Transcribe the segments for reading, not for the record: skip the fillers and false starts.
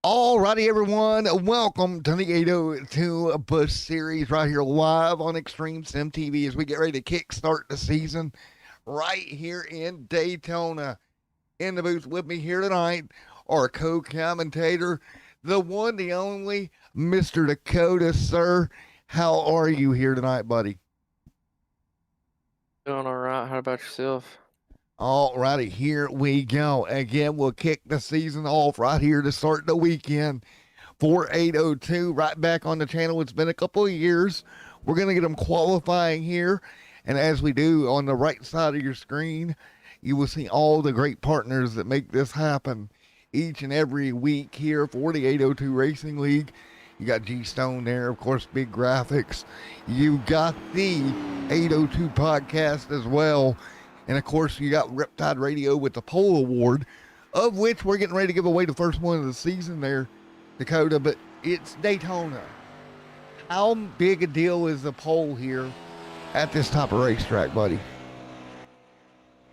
Alrighty, everyone. Welcome to the 802 Bush Series right here live on ExtremeSimTV as we get ready to kickstart the season right here in Daytona. In the booth with me here tonight, our co-commentator, the one, the only, Mr. Dakota, sir. How are you here tonight, buddy? Doing all right. How about yourself? Alrighty, here we go. Again, we'll kick the season off right here to start the weekend. 4802 right back on the channel. It's been a couple of years. We're going to get them qualifying here. And as we do, on the right side of your screen, you will see all the great partners that make this happen each and every week here for the 802 Racing League. You got G Stone there, of course, big graphics. You got the 802 podcast as well. And of course, you got Riptide Radio with the Pole Award, of which we're getting ready to give away the first one of the season there, Dakota, but it's Daytona. How big a deal is the pole here at this type of racetrack, buddy?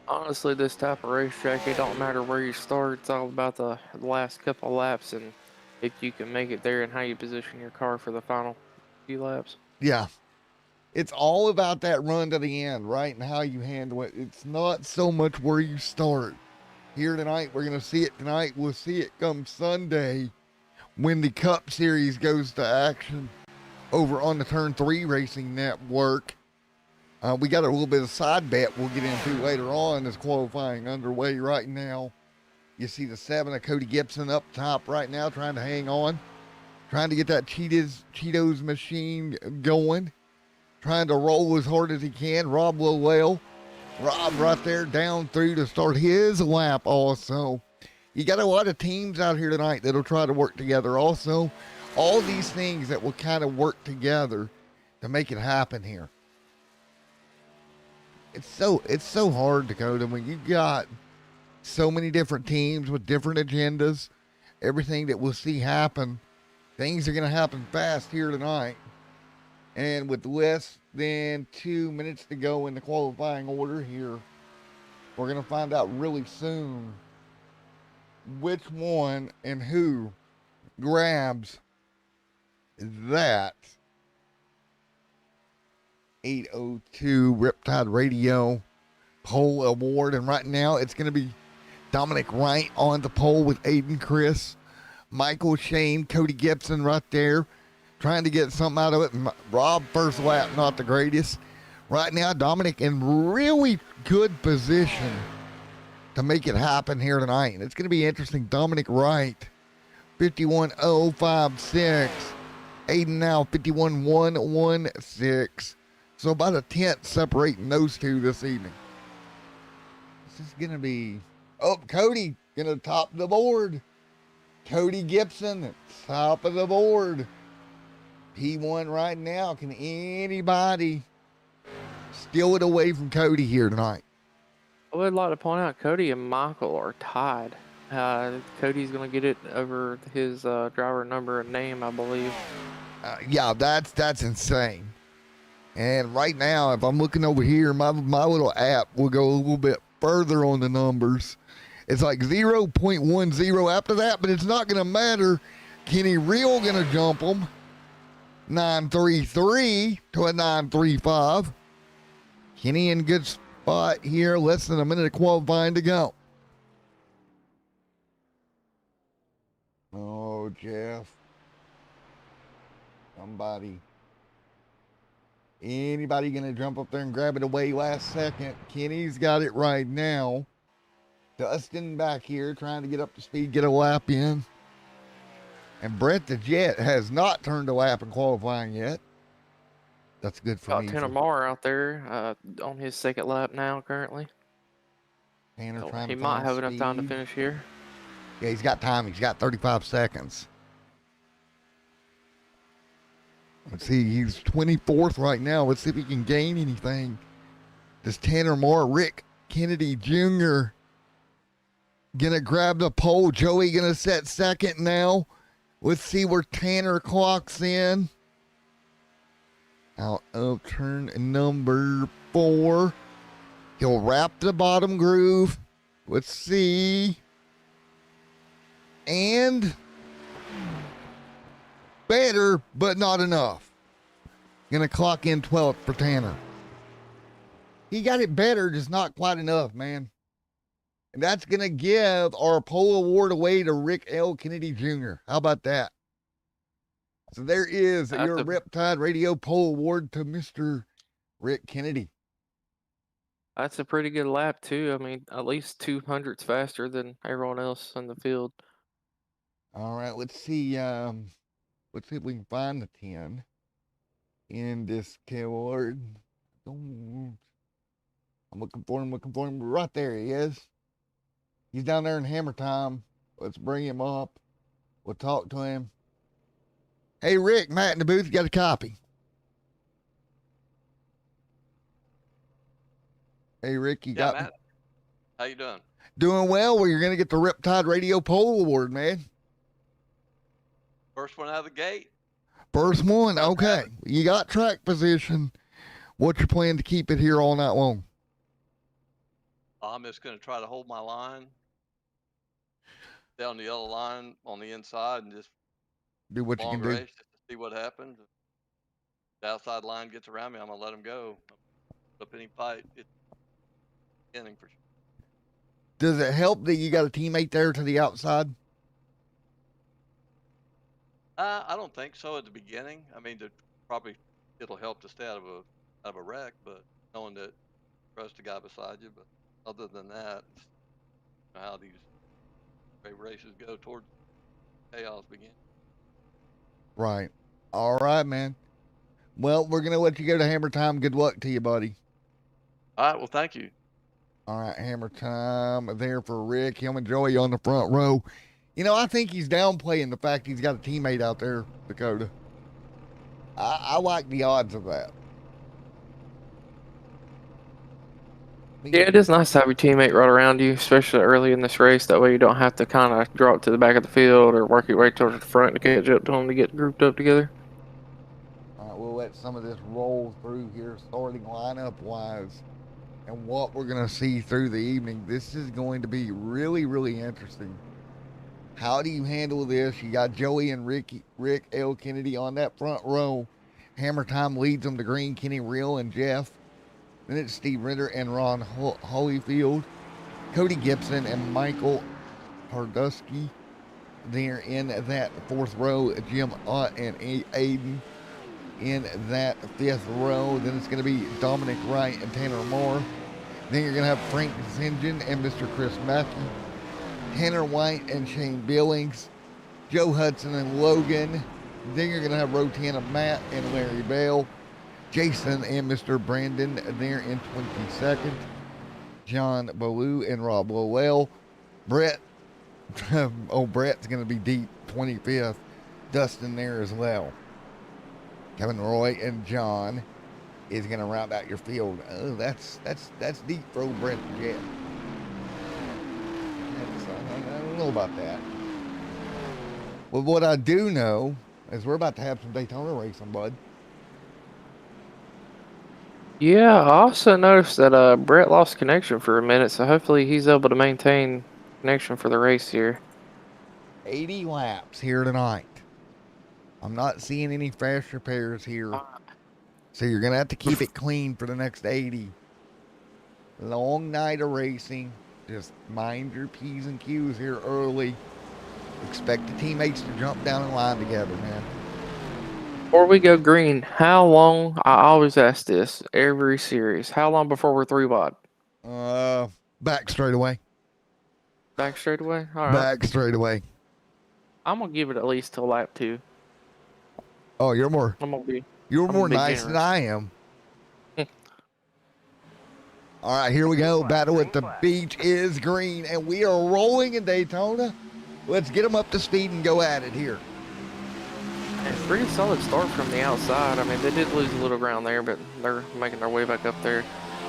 Honestly, this type of racetrack, it don't matter where you start. It's all about the last couple laps and if you can make it there and how you position your car for the final few laps. Yeah. It's all about that run to the end, right? And how you handle it. It's not so much where you start. Here tonight, we're going to see it tonight. We'll see it come Sunday when the Cup Series goes to action over on the Turn 3 Racing Network. We got a little bit of side bet we'll get into later on as qualifying underway right now. You see the 7 of Cody Gibson up top right now trying to hang on. Trying to get that Cheetos machine going. Trying to roll as hard as he can. Rob Lowell. Rob right there down through to start his lap also. You got a lot of teams out here tonight that'll try to work together also. All these things that will kind of work together to make it happen here. It's so hard, Dakota, when you got so many different teams with different agendas, everything that we'll see happen. Things are going to happen fast here tonight. And with less than 2 minutes to go in the qualifying order here, we're going to find out really soon which one and who grabs that 802 Riptide Radio Pole Award. And right now it's going to be Dominic Wright on the pole with Aiden Chris, Michael Shane, Cody Gibson right there, trying to get something out of it. Rob, first lap, not the greatest. Right now, Dominic in really good position to make it happen here tonight. And it's going to be interesting. Dominic Wright, 51.056. Aiden now, 51.116. So about a tenth separating those two this evening. This is going to be... Oh, Cody going to top the board. Cody Gibson, top of the board. P1 right now. Can anybody steal it away from Cody here tonight? I would like to point out Cody and Michael are tied. Cody's going to get it over his driver number and name, I believe. Yeah, that's insane. And right now, if I'm looking over here, my little app will go a little bit further on the numbers. It's like 0.10 after that, but it's not going to matter. Kenny Real going to jump them. 933 to a 935. Kenny in good spot here. Less than a minute of qualifying to go. Oh, Jeff. Anybody going to jump up there and grab it away last second? Kenny's got it right now. Dustin back here trying to get up to speed, get a lap in. And Brett the Jet has not turned a lap in qualifying yet. That's good for me. Tanner Moore out there on his second lap now currently. Tanner So trying he to might have find enough time to finish here. Yeah, he's got time. He's got 35 seconds. Let's see. He's 24th right now. Let's see if he can gain anything. Does Tanner Moore, Rick Kennedy Jr. gonna grab the pole? Joey gonna set second now. Let's see where Tanner clocks in. Out of turn number 4. He'll wrap the bottom groove. Let's see. And better, but not enough. Gonna clock in 12th for Tanner. He got it better, just not quite enough, man. And that's going to give our pole award away to Rick L. Kennedy Jr. How about that? So there is your Riptide Radio pole award to Mr. Rick Kennedy. That's a pretty good lap, too. I mean, at least 200s faster than everyone else in the field. All right, let's see. Let's see if we can find the 10 in this award. I'm looking for him. Right there he is. He's down there in Hammer Time. Let's bring him up. We'll talk to him. Hey, Rick, Matt in the booth, you got a copy. Hey, Rick, you got Matt. How you doing? Doing well. Well, you're going to get the Riptide Radio Pole Award, man. First one out of the gate. First one. Okay. You got track position. What's your plan to keep it here all night long? I'm just going to try to hold my line. Stay on the yellow line on the inside and just do what you can do. Just to see what happens. If the outside line gets around me, I'm going to let him go. Up any fight, it's beginning for sure. Does it help that you got a teammate there to the outside? I don't think so at the beginning. I mean, probably it'll help to stay out of a wreck, but knowing that trust the guy beside you. But other than that, it's how these races go towards chaos begin. Right. All right, man. Well, we're going to let you go to Hammer Time. Good luck to you, buddy. All right. Well, thank you. All right. Hammer Time there for Rick. Him and Joey on the front row. You know, I think he's downplaying the fact he's got a teammate out there, Dakota. I like the odds of that. Yeah, it is nice to have your teammate right around you, especially early in this race. That way you don't have to kind of drop to the back of the field or work your way towards the front to catch up to them to get grouped up together. All right, we'll let some of this roll through here, starting lineup-wise, and what we're going to see through the evening. This is going to be really, really interesting. How do you handle this? You got Joey and Rick L. Kennedy on that front row. Hammer Time leads them to green. Kenny Real and Jeff. Then it's Steve Ritter and Ron Holyfield. Cody Gibson and Michael Hardusky. There in that fourth row, Jim Ott and Aiden. In that fifth row, then it's going to be Dominic Wright and Tanner Moore. Then you're going to have Frank Zingen and Mr. Chris Mackey. Tanner White and Shane Billings, Joe Hudson and Logan. Then you're going to have Rotana Matt and Larry Bell, Jason and Mr. Brandon there in 22nd, John Ballou and Rob Lowell, Brett, Brett's going to be deep 25th, Dustin there as well. Kevin Roy and John is going to round out your field. Oh, that's deep for old Brett and Jeff. I don't know about that. Well, what I do know is we're about to have some Daytona racing, bud. Yeah, I also noticed that Brett lost connection for a minute, so hopefully he's able to maintain connection for the race here. 80 laps here tonight. I'm not seeing any fast repairs here. So you're going to have to keep it clean for the next 80. Long night of racing. Just mind your P's and Q's here early. Expect the teammates to jump down in line together, man. Before we go green, how long, I always ask this every series, how long before we're 3 wide? Back straight away. Back straight away? All right. Back straight away. I'm going to give it at least till lap 2. Oh, you're more nice than I am. All right, here we go. Battle at the beach is green, and we are rolling in Daytona. Let's get them up to speed and go at it here. It's a pretty solid start from the outside. I mean, they did lose a little ground there, but they're making their way back up there.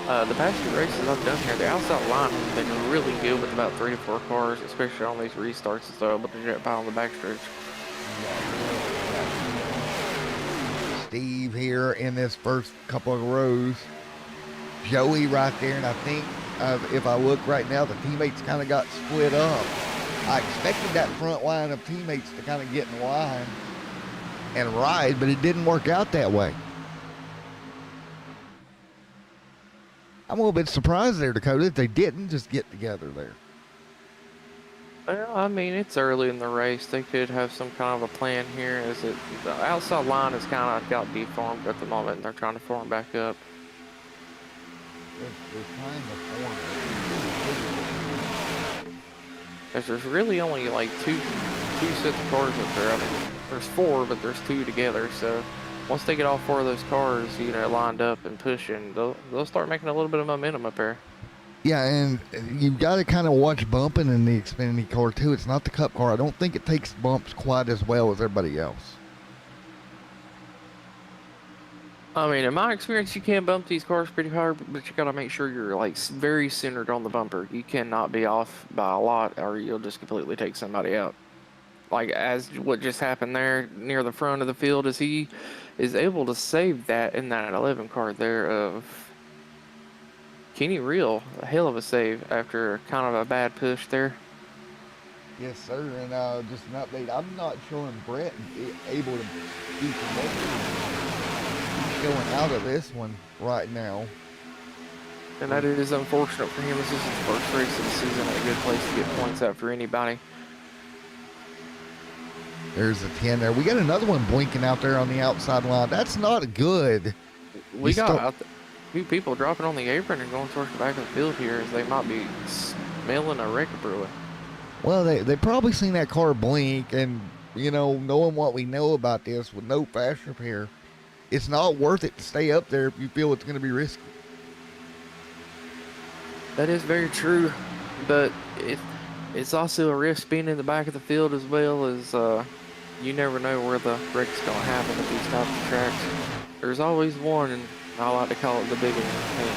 The past few races I've done here, the outside line has been really good with about 3 to 4 cars, especially on these restarts and so able to jet by on the backstretch. Steve here in this first couple of rows. Joey right there, and I think if I look right now, the teammates kind of got split up. I expected that front line of teammates to kind of get in line. and ride, but it didn't work out that way. I'm a little bit surprised there, Dakota, that they didn't just get together there. Well, I mean, it's early in the race. They could have some kind of a plan here. Is it the outside line has kind of got deformed at the moment, and they're trying to form back up. They're trying to form. Because there's really only like two sets of cars up there. I mean, there's four, but there's two together. So once they get all four of those cars, you know, lined up and pushing, they'll start making a little bit of momentum up there. Yeah, and you've got to kind of watch bumping in the Xfinity car too. It's not the Cup car. I don't think it takes bumps quite as well as everybody else. I mean, in my experience, you can bump these cars pretty hard, but you got to make sure you're like very centered on the bumper. You cannot be off by a lot, or you'll just completely take somebody out. Like as what just happened there near the front of the field, is he is able to save that in that 11 car there of Kenny Reel, a hell of a save after kind of a bad push there. Yes, sir. And just an update. I'm not showing Brett able to be connected. He's going out of this one right now. And that is unfortunate for him. This is his first race of the season at a good place to get points out for anybody. There's a 10 there. We got another one blinking out there on the outside line. That's not good. We got a few people dropping on the apron and going towards the back of the field here as they might be smelling a wreck brewing. Well, they probably seen that car blink, and, you know, knowing what we know about this with no fast repair, it's not worth it to stay up there if you feel it's going to be risky. That is very true, but it's also a risk being in the back of the field as well as you never know where the wreck's going to happen at these types of tracks. There's always one, and I like to call it the big one. And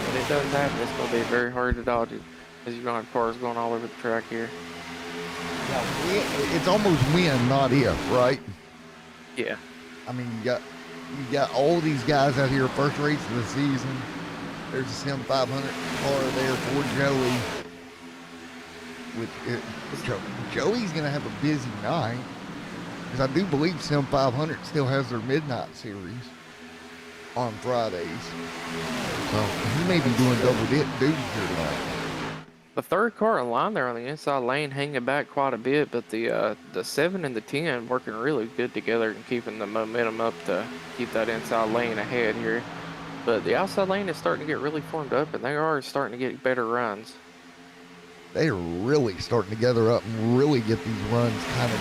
when it does happen, it's going to be very hard to dodge it, as you're going to have cars going all over the track here. Yeah, it's almost when, not if, right? Yeah. I mean, you got all these guys out here, first race of the season. There's a Sim 500 car there for Joey. Joey's going to have a busy night, because I do believe Sim 500 still has their midnight series on Fridays. So he may be doing double duty here tonight. The third car in line there on the inside lane hanging back quite a bit, but the 7 and the 10 working really good together and keeping the momentum up to keep that inside lane ahead here. But the outside lane is starting to get really formed up, and they are starting to get better runs. They are really starting to gather up and really get these runs kind of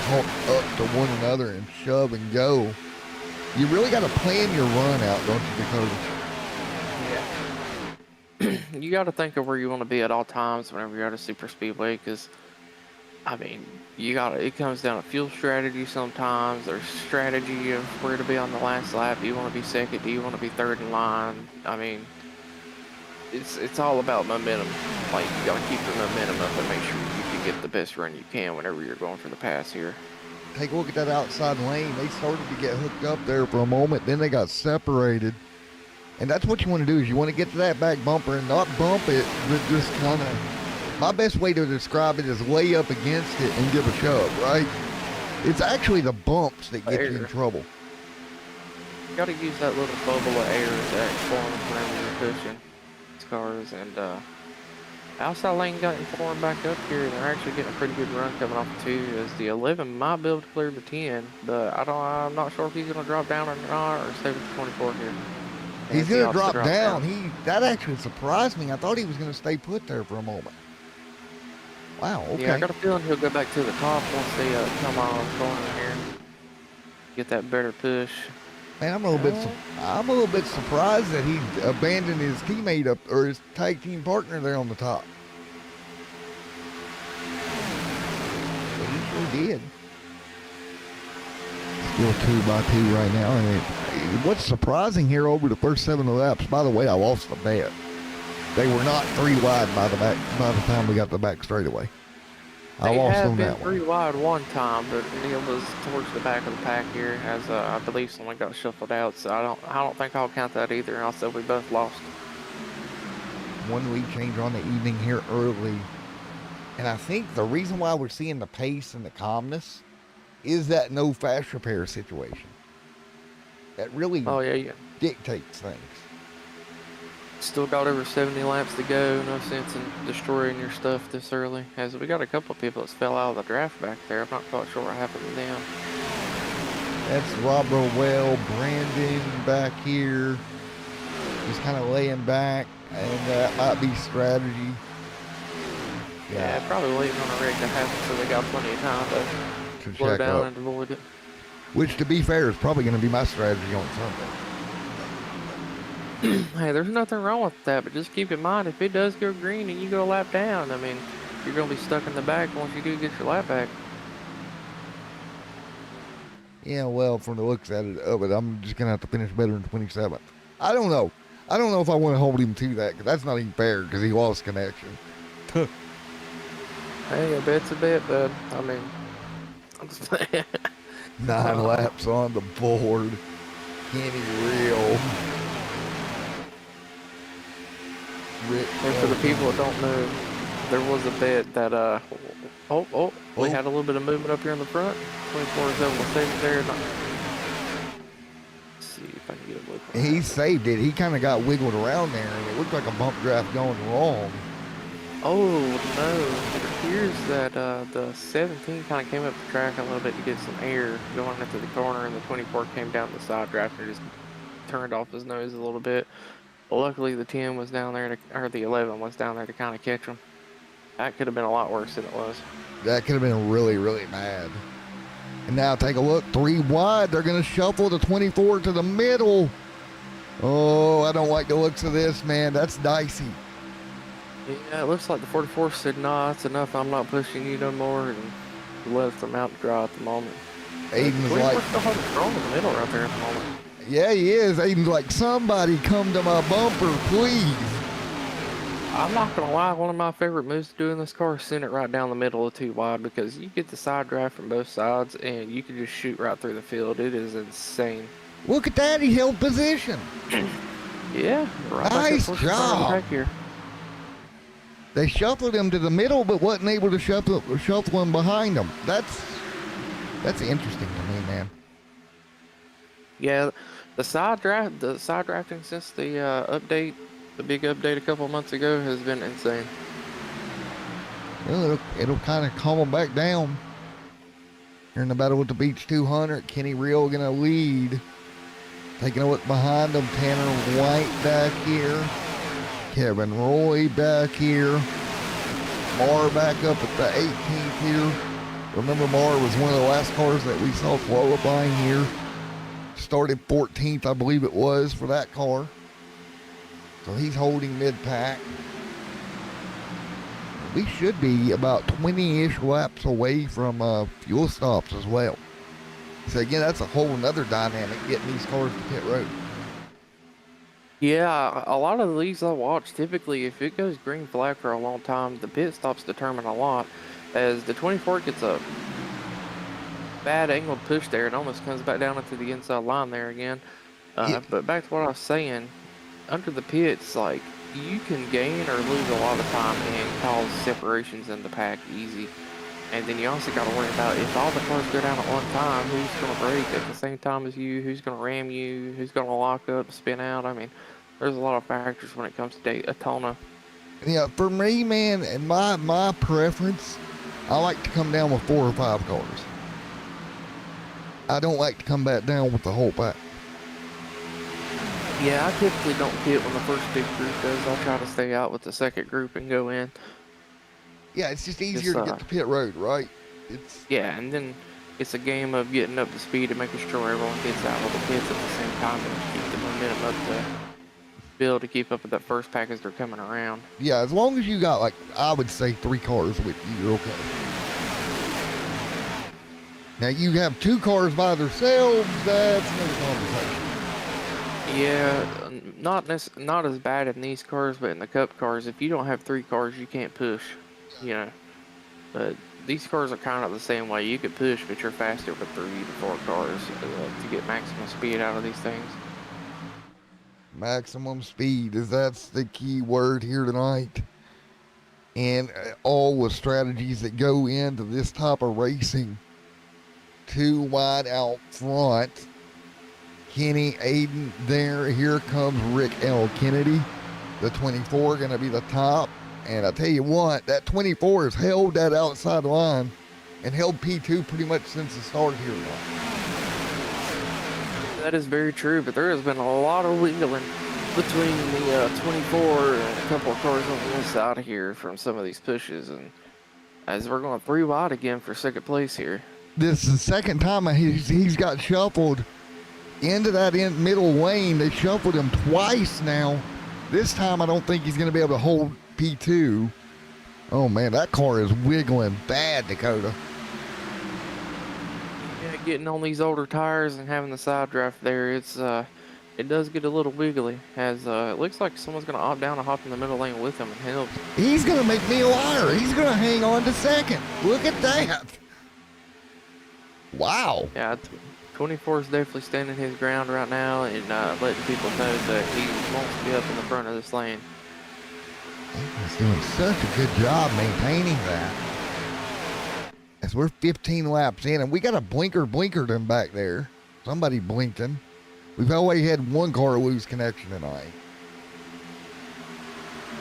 caught up to one another and shove and go. You really got to plan your run out, don't you, Dakota? You got to think of where you want to be at all times whenever you're at a super speedway, because I mean, it comes down to fuel strategy sometimes. There's strategy of where to be on the last lap. Do you want to be second? Do you want to be third in line? I mean, it's all about momentum. Like, you got to keep the momentum up and make sure you can get the best run you can whenever you're going for the pass here. Take a look at that outside lane. They started to get hooked up there for a moment, then they got separated. And that's what you want to do, is you want to get to that back bumper and not bump it, but just kind of, my best way to describe it is lay up against it and give a shove, right? It's actually the bumps that get you in trouble. You got to use that little bubble of air that forms whenever you're pushing these cars. And outside lane got formed back up here, and they're actually getting a pretty good run coming off the 2, as the 11 might be able to clear the 10, but I'm not sure if he's going to drop down or not, or stay with the 24 here. He's going to drop down. That actually surprised me. I thought he was going to stay put there for a moment. Wow, okay. Yeah, I got a feeling he'll go back to the top once they come on the corner here. Get that better push. Man, I'm a little bit surprised that he abandoned his teammate up, or his tag team partner there on the top. But he sure did. Still 2x2 right now, and what's surprising here over the first 7 laps, by the way, I lost the bet. They were not 3 wide by the time we got the back straightaway. I lost on that one. 3 wide one time, but Neil was towards the back of the pack here, as I believe someone got shuffled out. So I don't think I'll count that either. Also, we both lost. One lead change on the evening here early, and I think the reason why we're seeing the pace and the calmness is that no fast repair situation. That really Oh yeah, yeah. dictates things. Still got over 70 laps to go. No sense in destroying your stuff this early. As we got a couple of people that fell out of the draft back there. I'm not quite sure what happened to them. That's Rob Rowell, Brandon back here. Just kind of laying back, and that might be strategy. Yeah, probably waiting on a wreck to happen so they got plenty of time to slow check down up. and avoid it. Which, to be fair, is probably going to be my strategy on Sunday. Hey, there's nothing wrong with that, but just keep in mind, if it does go green and you go a lap down, I mean, you're going to be stuck in the back once you do get your lap back. Yeah, well, from the looks of it, I'm just going to have to finish better than 27th. I don't know. I don't know if I want to hold him to that, because that's not even fair, because he lost connection. Hey, a bet's a bet, bud. I mean, I'm just playing. 9 laps on the board. Kenny Real. And for the people that don't know, there was a bet that, we had a little bit of movement up here in the front. 24 is able to save it there. Let's see if I can get a look. He saved it. He kind of got wiggled around there, and it looked like a bump draft going wrong. Oh, no. It appears that the 17 kind of came up the track a little bit to get some air going into the corner, and the 24 came down the side draft and just turned off his nose a little bit. But luckily, the 10 was down there, or the 11 was down there to kind of catch him. That could have been a lot worse than it was. That could have been really, really bad. And now take a look. 3 wide. They're going to shuffle the 24 to the middle. Oh, I don't like the looks of this, man. That's dicey. Yeah, it looks like the 44 said, nah, that's enough. I'm not pushing you no more. And left them out to dry at the moment. Aiden's like, still holding strong in the middle right there at the moment. yeah, he is. Aiden's like, somebody come to my bumper, please. I'm not going to lie. One of my favorite moves to do in this car is send it right down the middle of 2 wide, because you get the side draft from both sides and you can just shoot right through the field. It is insane. Look at that. He held position. Yeah. Right Nice back job. back here. They shuffled him to the middle, but wasn't able to shuffle him behind him. That's interesting to me, man. Yeah, the side drafting since the update, the big update a couple of months ago, has been insane. Well, it'll kind of calm him back down. Here in the battle with the Beach 200, Kenny Real gonna lead. Taking a look behind him, Tanner White back here. Kevin Roy back here. Marr back up at the 18th here. Remember, Marr was one of the last cars that we saw qualifying here. Started 14th, I believe it was, for that car. So he's holding mid-pack. We should be about 20-ish laps away from fuel stops as well. So again, that's a whole nother dynamic, getting these cars to pit road. Yeah, a lot of the leagues I watch, typically if it goes green flag for a long time, the pit stops determine a lot. As the 24 gets a bad angled push there, it almost comes back down into the inside line there again. Yeah. But back to what I was saying, under the pits, like, you can gain or lose a lot of time and cause separations in the pack easy. And then you also got to worry about, if all the cars go down at one time, who's going to brake at the same time as you, who's going to ram you, who's going to lock up, spin out. I mean, there's a lot of factors when it comes to Daytona. Yeah, for me, man, and my preference, I like to come down with 4 or 5 cars. I don't like to come back down with the whole pack. Yeah, I typically don't pit when the first big group does. I try to stay out with the second group and go in. Yeah, it's just easier to get to pit road, right? Yeah, and then it's a game of getting up to speed and making sure everyone gets out of the pits at the same time and keep the momentum up to be able to keep up with that first pack as they're coming around. Yeah, as long as you got, like, I would say 3 cars with you, you're okay. Now, you have 2 cars by themselves, that's another conversation. Yeah, not as bad in these cars, but in the Cup cars, if you don't have 3 cars, you can't push, you know. But these cars are kind of the same way. You could push, but you're faster with 3 to 4 cars to get maximum speed out of these things. Maximum speed, that's the key word here tonight. And all the strategies that go into this type of racing 2 wide out front. Kenny Aiden there. Here comes Rick L. Kennedy. The 24 going to be the top. And I tell you what, that 24 has held that outside line and held P2 pretty much since the start here. That is very true, but there has been a lot of wiggling between the 24 and a couple of cars on the inside here from some of these pushes. And as we're going 3 wide again for second place here. This is the second time he's got shuffled into that middle lane. They shuffled him twice now. This time I don't think he's going to be able to hold P2. Oh man, that car is wiggling bad, Dakota. Yeah, getting on these older tires and having the side draft there, it does get a little wiggly. As it looks like someone's going to opt down and hop in the middle lane with him and help. He's going to make me a liar. He's going to hang on to second. Look at that. Wow. Yeah, 24 is definitely standing his ground right now and letting people know that he wants to be up in the front of this lane. He's doing such a good job maintaining that. As we're 15 laps in, and we got a blinkered him back there. Somebody blinking. We've already had one car lose connection tonight.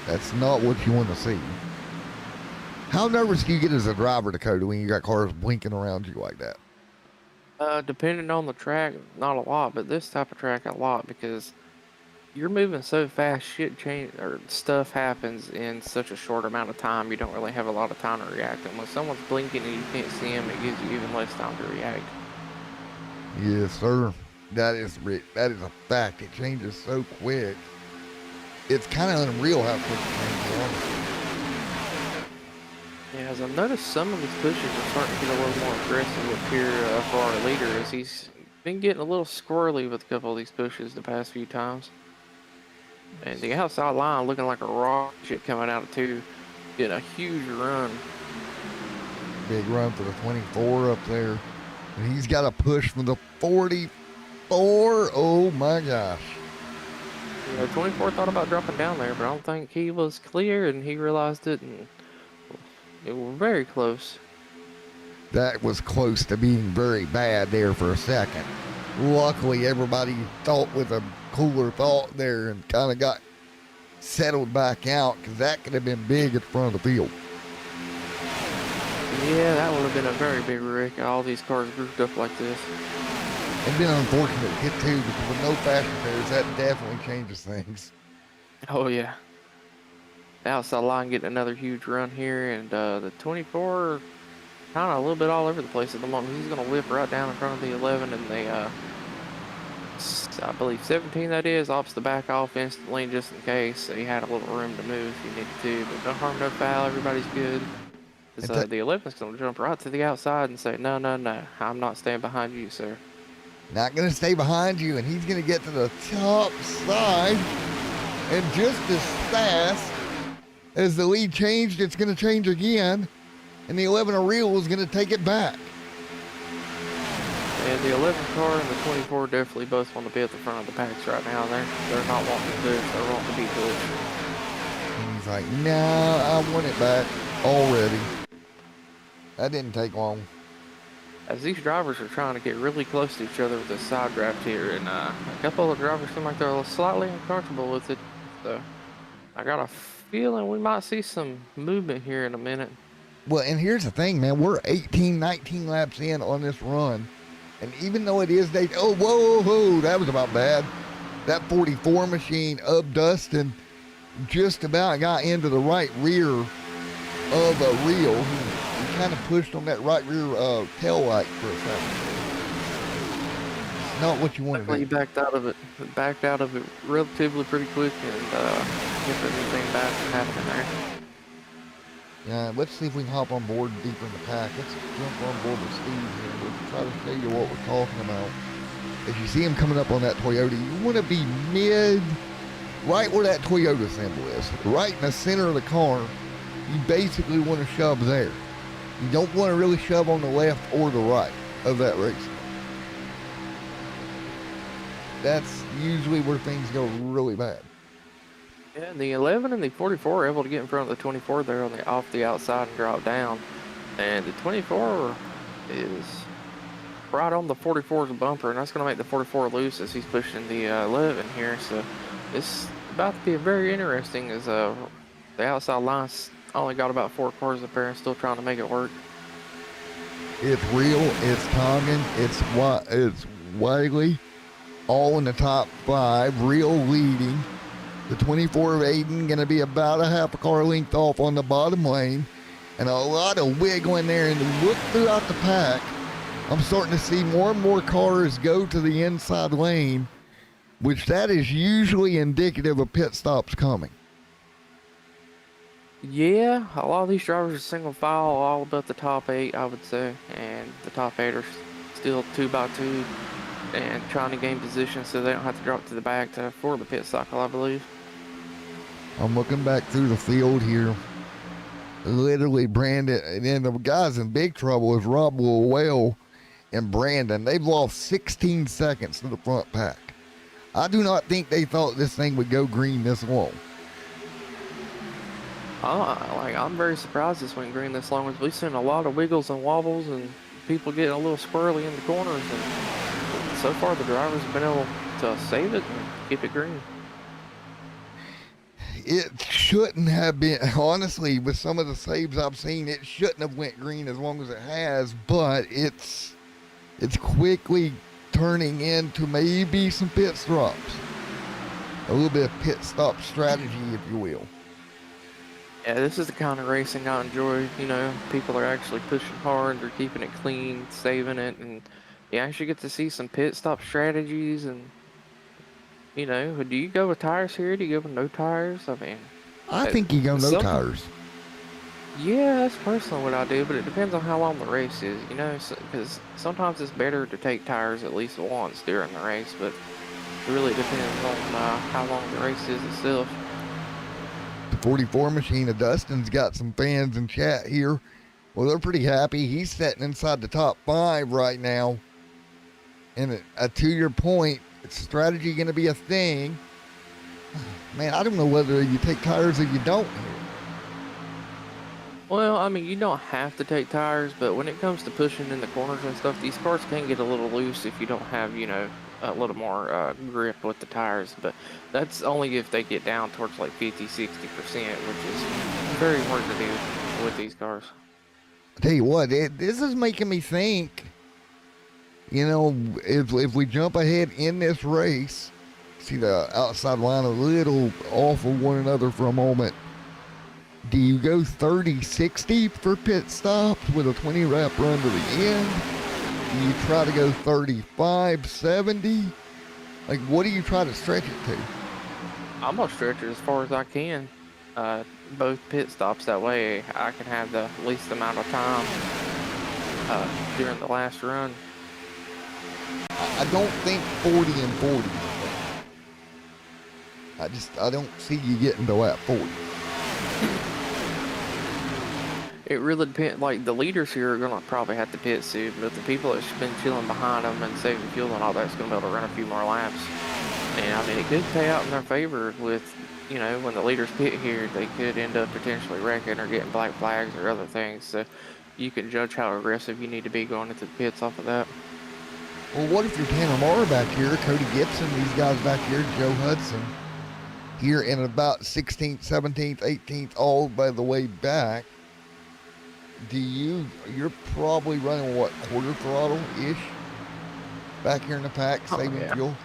That's not what you want to see. How nervous do you get as a driver, Dakota, when you got cars blinking around you like that? Depending on the track, not a lot, but this type of track a lot because you're moving so fast, stuff happens in such a short amount of time. You don't really have a lot of time to react. And when someone's blinking and you can't see them, it gives you even less time to react. Yes, sir. That is a fact. It changes so quick. It's kind of unreal how quick it changes. Yeah, as I've noticed, some of his pushes are starting to get a little more aggressive up here for our leader, as he's been getting a little squirrely with a couple of these pushes the past few times. And the outside line looking like a rocket coming out of 2, getting a huge run. Big run for the 24 up there. And he's got a push from the 44. Oh my gosh. You know, 24 thought about dropping down there, but I don't think he was clear and he realized it, and it was very close. That was close to being very bad there for a second. Luckily, everybody thought with a cooler thought there and kind of got settled back out, because that could have been big at the front of the field. Yeah, that would have been a very big wreck. All these cars grouped up like this. It's been unfortunate to hit 2, because with no fast repairs, that definitely changes things. Oh yeah. The outside line getting another huge run here, and the 24 kind of a little bit all over the place at the moment. He's going to whip right down in front of the 11, and the I believe 17 that is, opts to back off instantly just in case. So he had a little room to move if he needed to, but no harm, no foul. Everybody's good. The 11's going to jump right to the outside and say, no, I'm not staying behind you, sir. Not going to stay behind you, and he's going to get to the top side, and just as fast as the lead changed, it's going to change again, and the 11 Real is going to take it back. And the 11 car and the 24 definitely both want to be at the front of the packs right now. They're not wanting to push, they're wanting to be pushed. And he's like, no, I want it back already. That didn't take long. As these drivers are trying to get really close to each other with this side draft here, and a couple of the drivers seem like they're slightly uncomfortable with it. So I got a feeling we might see some movement here in a minute. Well, and here's the thing, man. We're 18, 19 laps in on this run. And even though it is whoa, that was about bad. That 44 machine up Dustin just about got into the right rear of a Real. He kind of pushed on that right rear tail light for a second. It's not what you want to do. He backed out of it relatively pretty quick, and if anything bad can happen there. Yeah, let's see if we can hop on board deeper in the pack. Let's jump on board with Steve here. We'll try to show you what we're talking about. As you see him coming up on that Toyota, you want to be right where that Toyota symbol is, right in the center of the car. You basically want to shove there. You don't want to really shove on the left or the right of that race. That's usually where things go really bad. Yeah, the 11 and the 44 are able to get in front of the 24 there off the outside and drop down. And the 24 is right on the 44's bumper, and that's going to make the 44 loose as he's pushing the 11 here. So it's about to be very interesting as the outside line's only got about 4 cars up there and still trying to make it work. It's real, it's Tongan, it's Wiley, all in the top 5, real leading. The 24 of Aiden going to be about a half a car length off on the bottom lane, and a lot of wiggling there. And look throughout the pack, I'm starting to see more and more cars go to the inside lane, which that is usually indicative of pit stops coming. Yeah, a lot of these drivers are single file all about the top 8, I would say, and the top 8 are still 2x2 and trying to gain position so they don't have to drop to the back for the pit cycle, I believe. I'm looking back through the field here. Literally, Brandon, and then the guys in big trouble is Rob Lowell and Brandon. They've lost 16 seconds to the front pack. I do not think they thought this thing would go green this long. I'm very surprised this went green this long. We've seen a lot of wiggles and wobbles and people getting a little squirrely in the corners, and so far the drivers have been able to save it and keep it green. It shouldn't have been, honestly, with some of the saves I've seen, it shouldn't have went green as long as it has, but it's quickly turning into maybe some pit stops. A little bit of pit stop strategy, if you will. Yeah, this is the kind of racing I enjoy. You know, people are actually pushing hard, they're keeping it clean, saving it, and you actually get to see some pit stop strategies. And you know, do you go with tires here? Do you go with no tires? I mean, I think you go no tires. Yeah, that's personally what I do, but it depends on how long the race is, you know, because sometimes it's better to take tires at least once during the race, but it really depends on how long the race is itself. The 44 machine of Dustin's got some fans in chat here. Well, they're pretty happy. He's sitting inside the top 5 right now. And to your point, is strategy going to be a thing? Man, I don't know whether you take tires or you don't. Well, I mean, you don't have to take tires, but when it comes to pushing in the corners and stuff, these cars can get a little loose if you don't have, you know, a little more grip with the tires. But that's only if they get down towards like 50, 60%, which is very hard to do with these cars. I tell you what, this is making me think, you know, if we jump ahead in this race, see the outside line a little off of one another for a moment. Do you go 30-60 for pit stops with a 20 lap run to the end? Do you try to go 35-70? Like, what do you try to stretch it to? I'm gonna stretch it as far as I can. Both pit stops, that way I can have the least amount of time during the last run. I don't think 40 and 40. I don't see you getting to lap 40. It really depends. Like, the leaders here are gonna probably have to pit soon, but the people that's been chilling behind them and saving fuel and all that's gonna be able to run a few more laps. And I mean, it could pay out in their favor with, you know, when the leaders pit here, they could end up potentially wrecking or getting black flags or other things. So you can judge how aggressive you need to be going into the pits off of that. Well, what if you're Tanner Marr back here, Cody Gibson, these guys back here, Joe Hudson, here in about 16th, 17th, 18th, all by the way back? You're probably running what, quarter throttle-ish back here in the pack, saving fuel?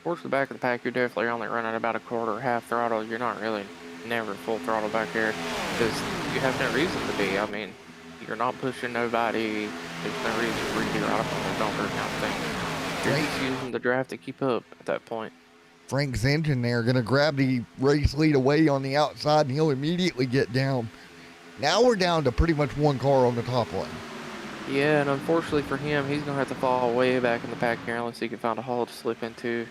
Towards the back of the pack, you're definitely only running about a quarter, half throttle. You're not really never full throttle back here because you have no reason to be. I mean, you're not pushing nobody. There's no reason for you to ride up on the dumper kind of thing. You're just using the draft to keep up at that point. Frank's engine there going to grab the race lead away on the outside, and he'll immediately get down. Now we're down to pretty much one car on the top lane. Yeah, and unfortunately for him, he's going to have to fall way back in the pack here unless he can find a hole to slip into,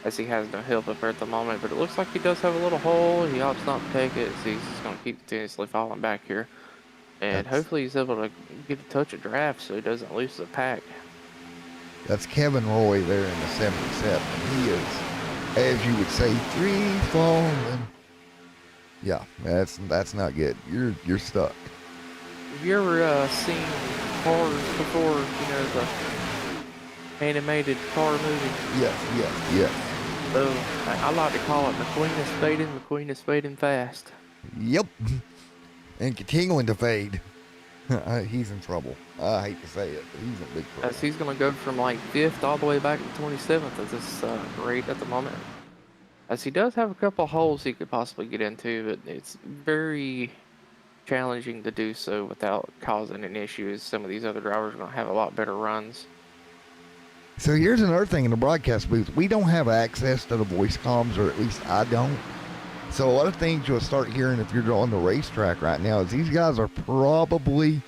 as he has no help up there at the moment. But it looks like he does have a little hole. He opts not to take it, so he's just going to keep continuously falling back here. And hopefully he's able to get a touch of draft so he doesn't lose the pack. That's Kevin Roy there in the 77. He is, as you would say, free falling. Yeah, that's not good. You're stuck. Have you ever seen Cars before? You know, the animated car movie? Yes, yes, yes. So I like to call it McQueen is fading fast. Yep. And continuing to fade. He's in trouble. I hate to say it, but he's in big trouble. As he's going to go from like 5th all the way back to 27th at this rate at the moment. As he does have a couple holes he could possibly get into, but it's very challenging to do so without causing an issue, as some of these other drivers are going to have a lot better runs. So here's another thing in the broadcast booth. We don't have access to the voice comms, or at least I don't. So a lot of things you'll start hearing if you're on the racetrack right now is these guys are probably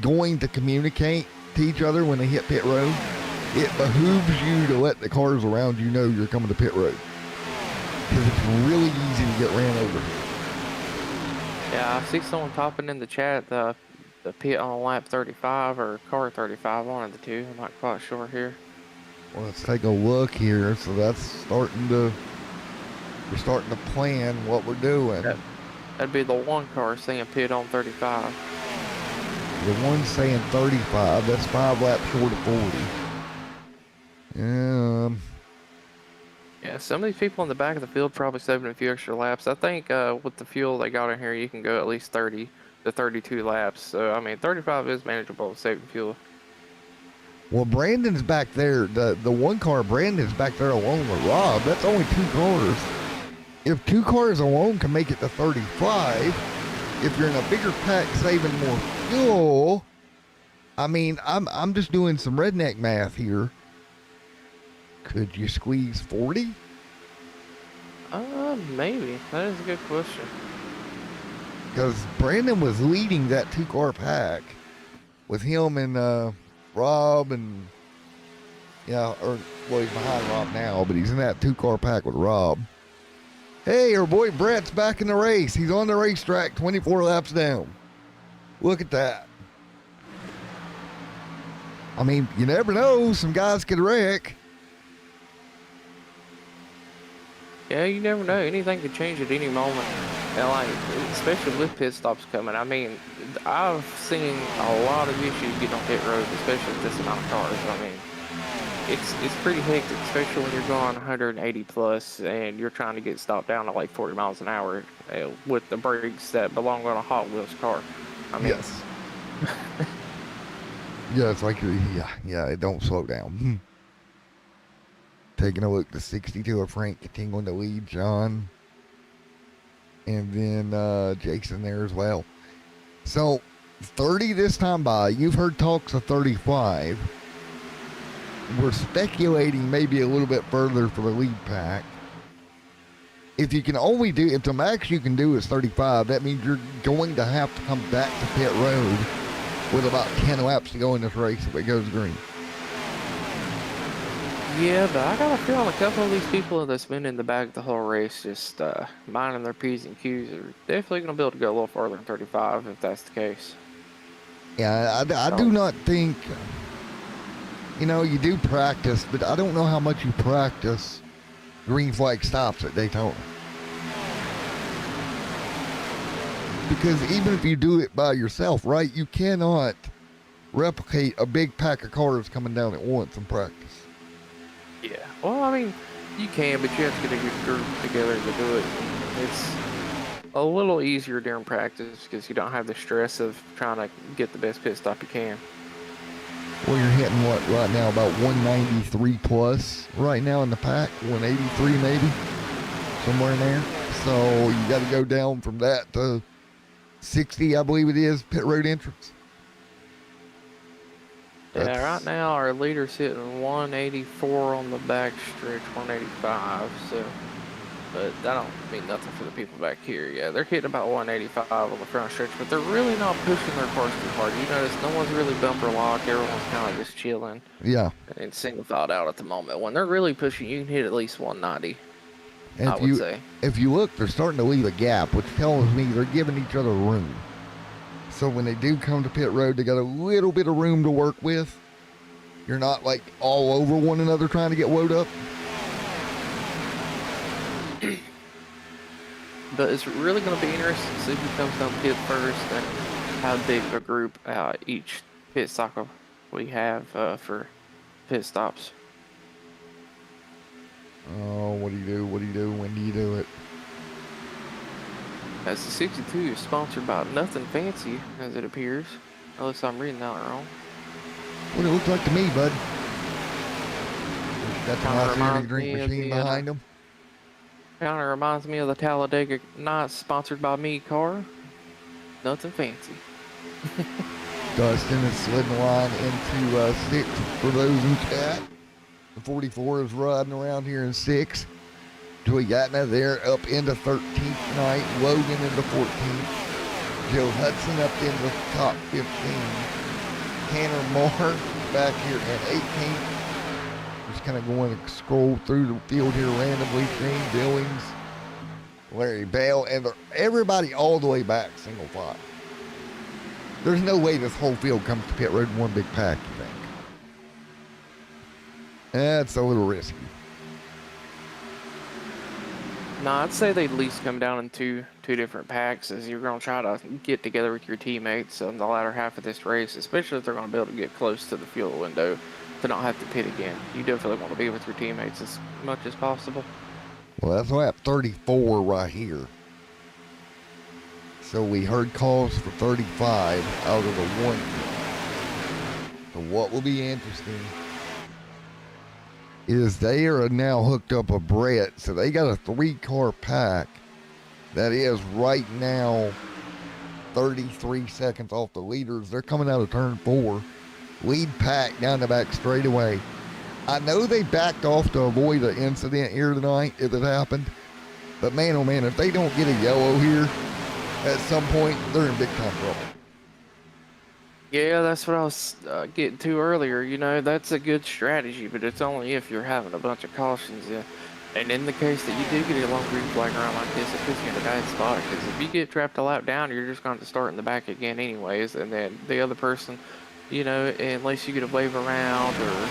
going to communicate to each other when they hit pit road. It behooves you to let the cars around you know you're coming to pit road, because it's really easy to get ran over. Yeah, I see someone topping in the chat the pit on lap 35 or car 35, one of the two. I'm not quite sure here. Well, let's take a look here. So that's we're starting to plan what we're doing. That'd be the one car saying pit on 35. The one saying 35, that's 5 laps short of 40. Yeah, some of these people in the back of the field probably saving a few extra laps. I think with the fuel they got in here, you can go at least 30 to 32 laps. So, I mean, 35 is manageable with saving fuel. Well, Brandon's back there. The one car, Brandon's back there alone with Rob. That's only 2 cars. If 2 cars alone can make it to 35, if you're in a bigger pack saving more fuel, I mean, I'm just doing some redneck math here. Could you squeeze 40? Maybe. That is a good question. Because Brandon was leading that 2-car pack with him and Rob and, yeah, or, well, he's behind Rob now, but he's in that 2-car pack with Rob. Hey, our boy Brett's back in the race. He's on the racetrack, 24 laps down. Look at that. I mean, you never know. Some guys could wreck. Yeah, you never know. Anything could change at any moment. And like, especially with pit stops coming. I mean, I've seen a lot of issues getting on pit road, especially with this amount of cars. I mean, it's pretty hectic, especially when you're going 180 plus and you're trying to get stopped down to like 40 miles an hour with the brakes that belong on a Hot Wheels car. I mean, Yes. Yeah, it's like, yeah, it don't slow down. Taking a look, the 62 of Frank continuing to lead John. And then Jason there as well. So 30 this time by. You've heard talks of 35. We're speculating maybe a little bit further for the lead pack. If you can only do, if the max you can do is 35, that means you're going to have to come back to pit road with about 10 laps to go in this race if it goes green. yeah, but I got a feeling a couple of these people that's been in the back the whole race, just minding their P's and Q's, are definitely going to be able to go a little farther than 35 if that's the case. Yeah, I do not think, you know, you do practice, but I don't know how much you practice green flag stops at Daytona. Because even if you do it by yourself, right, you cannot replicate a big pack of cars coming down at once in practice. Yeah. Well, I mean, you can, but you have to get a good group together to do it. It's a little easier during practice because you don't have the stress of trying to get the best pit stop you can. Well, you're hitting what right now, about 193 plus right now in the pack, 183 maybe, somewhere in there. So you got to go down from that to 60, I believe it is, pit road entrance. Yeah, right now our leader's hitting 184 on the back stretch, 185. So, but that don't mean nothing for the people back here. Yeah, they're hitting about 185 on the front stretch, but they're really not pushing their cars too hard. You notice no one's really bumper lock. Everyone's kind of just chilling. Yeah. And single filed out at the moment. When they're really pushing, you can hit at least 190. And I would say. If you look, they're starting to leave a gap, which tells me they're giving each other room. So when they do come to pit road, they got a little bit of room to work with. You're not like all over one another trying to get woed up. But it's really going to be interesting to see who comes down pit first. And how big of a group each pit stop we have for pit stops. Oh, what do you do? What do you do? When do you do it? As the 62 is sponsored by Nothing Fancy, as it appears. Unless I'm reading that wrong. What it looks like to me, bud. Got the Kinda nice energy reminds drink me of machine the, behind them. Kind of reminds me of the Talladega Nights sponsored by me car. Nothing fancy. Dustin is sliding the line into 6 for those in chat. The 44 is riding around here in 6. Joey Gatna there up into 13th tonight. Logan into 14th. Joe Hudson up into the top 15. Tanner Moore back here at 18th. Just kind of going to scroll through the field here randomly. Shane Billings, Larry Bale, and everybody all the way back single file. There's no way this whole field comes to pit road in one big pack, you think? That's a little risky. No, I'd say they'd at least come down in two different packs, as you're going to try to get together with your teammates on the latter half of this race, especially if they're going to be able to get close to the fuel window to not have to pit again. You definitely want to be with your teammates as much as possible. Well, that's lap 34 right here. So we heard calls for 35 out of the one. So what will be interesting is they are now hooked up a Brett, so they got a 3-car pack that is right now 33 seconds off the leaders. They're coming out of turn 4. Lead pack down the back straightaway. I know they backed off to avoid an incident here tonight if it happened, but man, oh man, if they don't get a yellow here at some point, they're in big time trouble. Yeah, that's what I was getting to earlier. You know, that's a good strategy, but it's only if you're having a bunch of cautions. And in the case that you do get a long green flag around like this, it puts you in a bad spot. Because if you get trapped a lap down, you're just going to start in the back again anyways. And then the other person, you know, unless you get a wave around or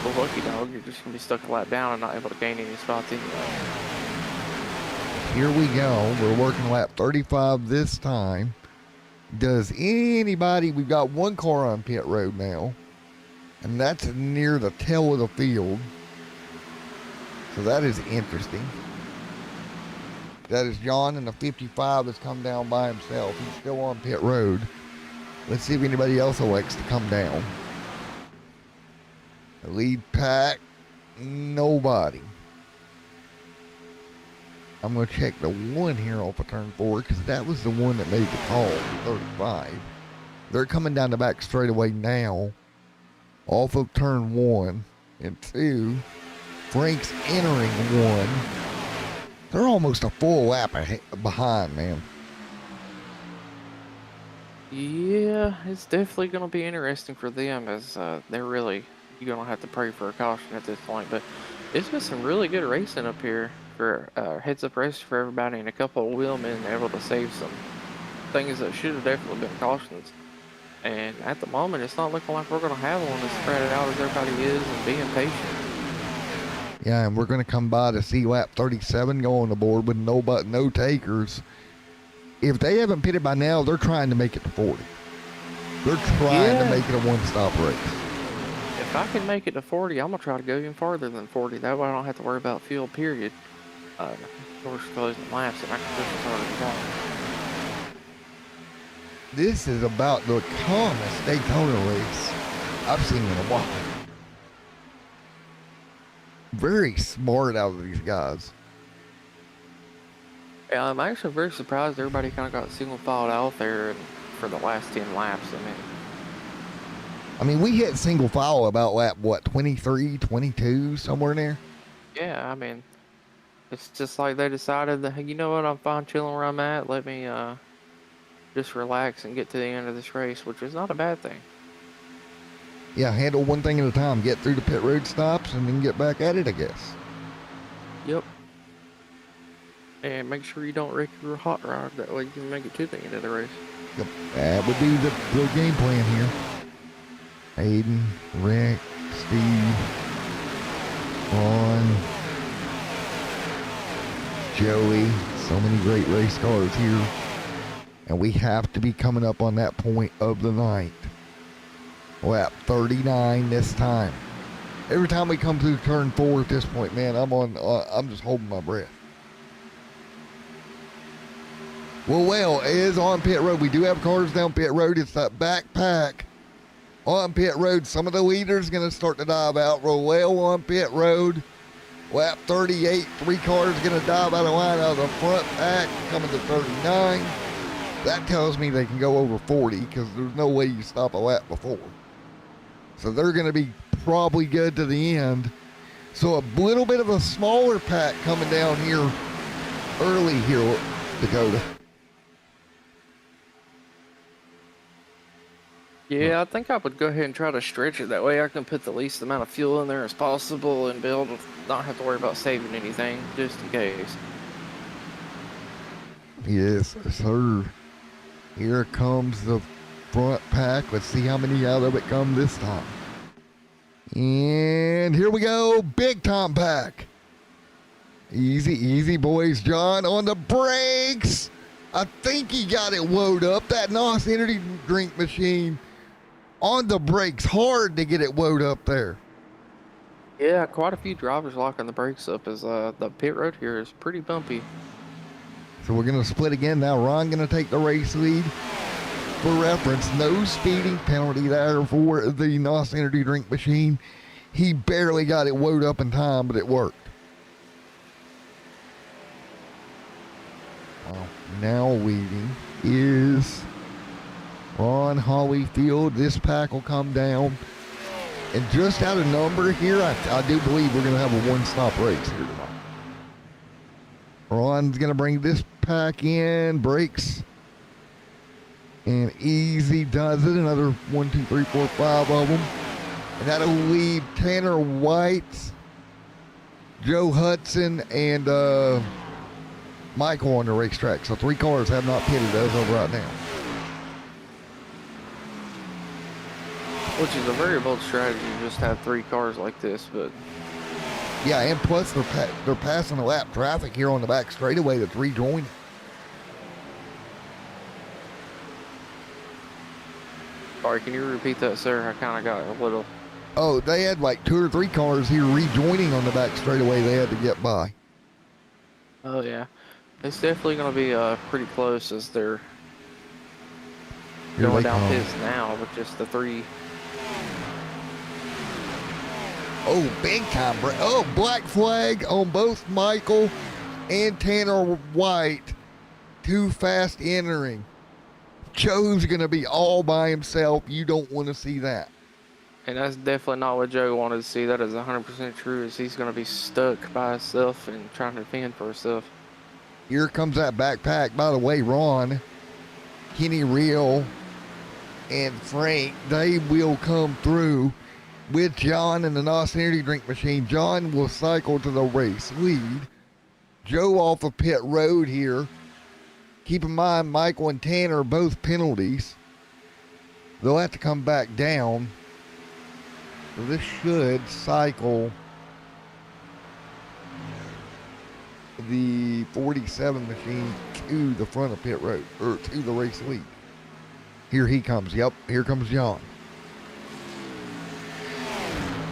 a lucky dog, you're just going to be stuck a lap down and not able to gain any spots anyway. Here we go. We're working lap 35 this time. Does anybody, we've got one car on pit road now, and that's near the tail of the field. So that is interesting. That is John in the 55 that's come down by himself. He's still on pit road. Let's see if anybody else elects to come down. The lead pack, nobody. I'm going to check the one here off of turn 4 because that was the one that made the call for 35. They're coming down the back straightaway now off of turn 1 and 2. Frank's entering 1. They're almost a full lap behind, man. Yeah, it's definitely going to be interesting for them as they're really, you're going to have to pray for a caution at this point. But it's been some really good racing up here for heads up race for everybody, and a couple of wheelmen able to save some things that should have definitely been cautions. And at the moment, it's not looking like we're going to have one as spread out as everybody is and being patient. Yeah, and we're going to come by to see lap 37 go on the board with no takers. If they haven't pitted by now, they're trying to make it to 40. They're trying to make it a one-stop race. If I can make it to 40, I'm going to try to go even farther than 40. That way I don't have to worry about fuel, period. Of course, closing laps, and I can push as hard as I want. This is about the calmest Daytona race I've seen in a while. Very smart out of these guys. Yeah, I'm actually very surprised everybody kind of got single filed out there for the last 10 laps. I mean, we hit single file about lap, what, 23, 22, somewhere in there? Yeah, I mean, it's just like they decided that, hey, you know what, I'm fine chilling where I'm at. Let me just relax and get to the end of this race, which is not a bad thing. Yeah, handle one thing at a time. Get through the pit road stops and then get back at it, I guess. Yep. And make sure you don't wreck your hot rod. That way you can make it to the end of the race. Yep. That would be the game plan here. Aiden, Rick, Steve, Ron, Joey. So many great race cars here. And we have to be coming up on that point of the night. Lap 39 this time. Every time we come through turn 4 at this point, man, I'm just holding my breath. Well, it is on pit road. We do have cars down pit road. It's that backpack on pit road. Some of the leaders going to start to dive out. Roel on pit road. Lap 38, 3 cars going to dive out of line out of the front pack, coming to 39. That tells me they can go over 40 because there's no way you stop a lap before. So they're going to be probably good to the end. So a little bit of a smaller pack coming down here early here, Dakota. Yeah, I think I would go ahead and try to stretch it. That way I can put the least amount of fuel in there as possible and be able to not have to worry about saving anything, just in case. Yes, sir. Here comes the front pack. Let's see how many out of it come this time. And here we go. Big time pack. Easy, easy, boys. John on the brakes. I think he got it woed up. That NOS energy drink machine on the brakes. Hard to get it woed up there. Yeah, quite a few drivers locking the brakes up as the pit road here is pretty bumpy. So we're going to split again now. Ron going to take the race lead. For reference, no speeding penalty there for the NOS energy drink machine. He barely got it woed up in time, but it worked. Now leading is Ron Hollyfield. This pack will come down. And just out of number here, I do believe we're going to have a one-stop race here tonight. Ron's going to bring this pack in, brakes, and easy does it. Another 1, 2, 3, 4, 5 of them. And that'll leave Tanner White, Joe Hudson, and Michael on the racetrack. So 3 cars have not pitted as of right now. Which is a very bold strategy to just have 3 cars like this, but... Yeah, and plus they're passing the lap traffic here on the back straightaway that's rejoining. Sorry, can you repeat that, sir? I kind of got a little... Oh, they had like 2 or 3 cars here rejoining on the back straightaway they had to get by. Oh, yeah. It's definitely going to be pretty close as they're Here going they down come. pits now with just the 3. Oh, big time. Oh, black flag on both Michael and Tanner White. Too fast entering. Joe's going to be all by himself. You don't want to see that. And that's definitely not what Joe wanted to see. That is 100% true, as he's going to be stuck by himself and trying to fend for himself. Here comes that backpack. By the way, Ron, Kenny Real, and Frank, they will come through with John and the NOS energy drink machine. John will cycle to the race lead. Joe off of pit road here. Keep in mind, Michael and Tanner are both penalties. They'll have to come back down. So this should cycle the 47 machine to the front of pit road, or to the race lead. Here he comes. Yep, here comes John.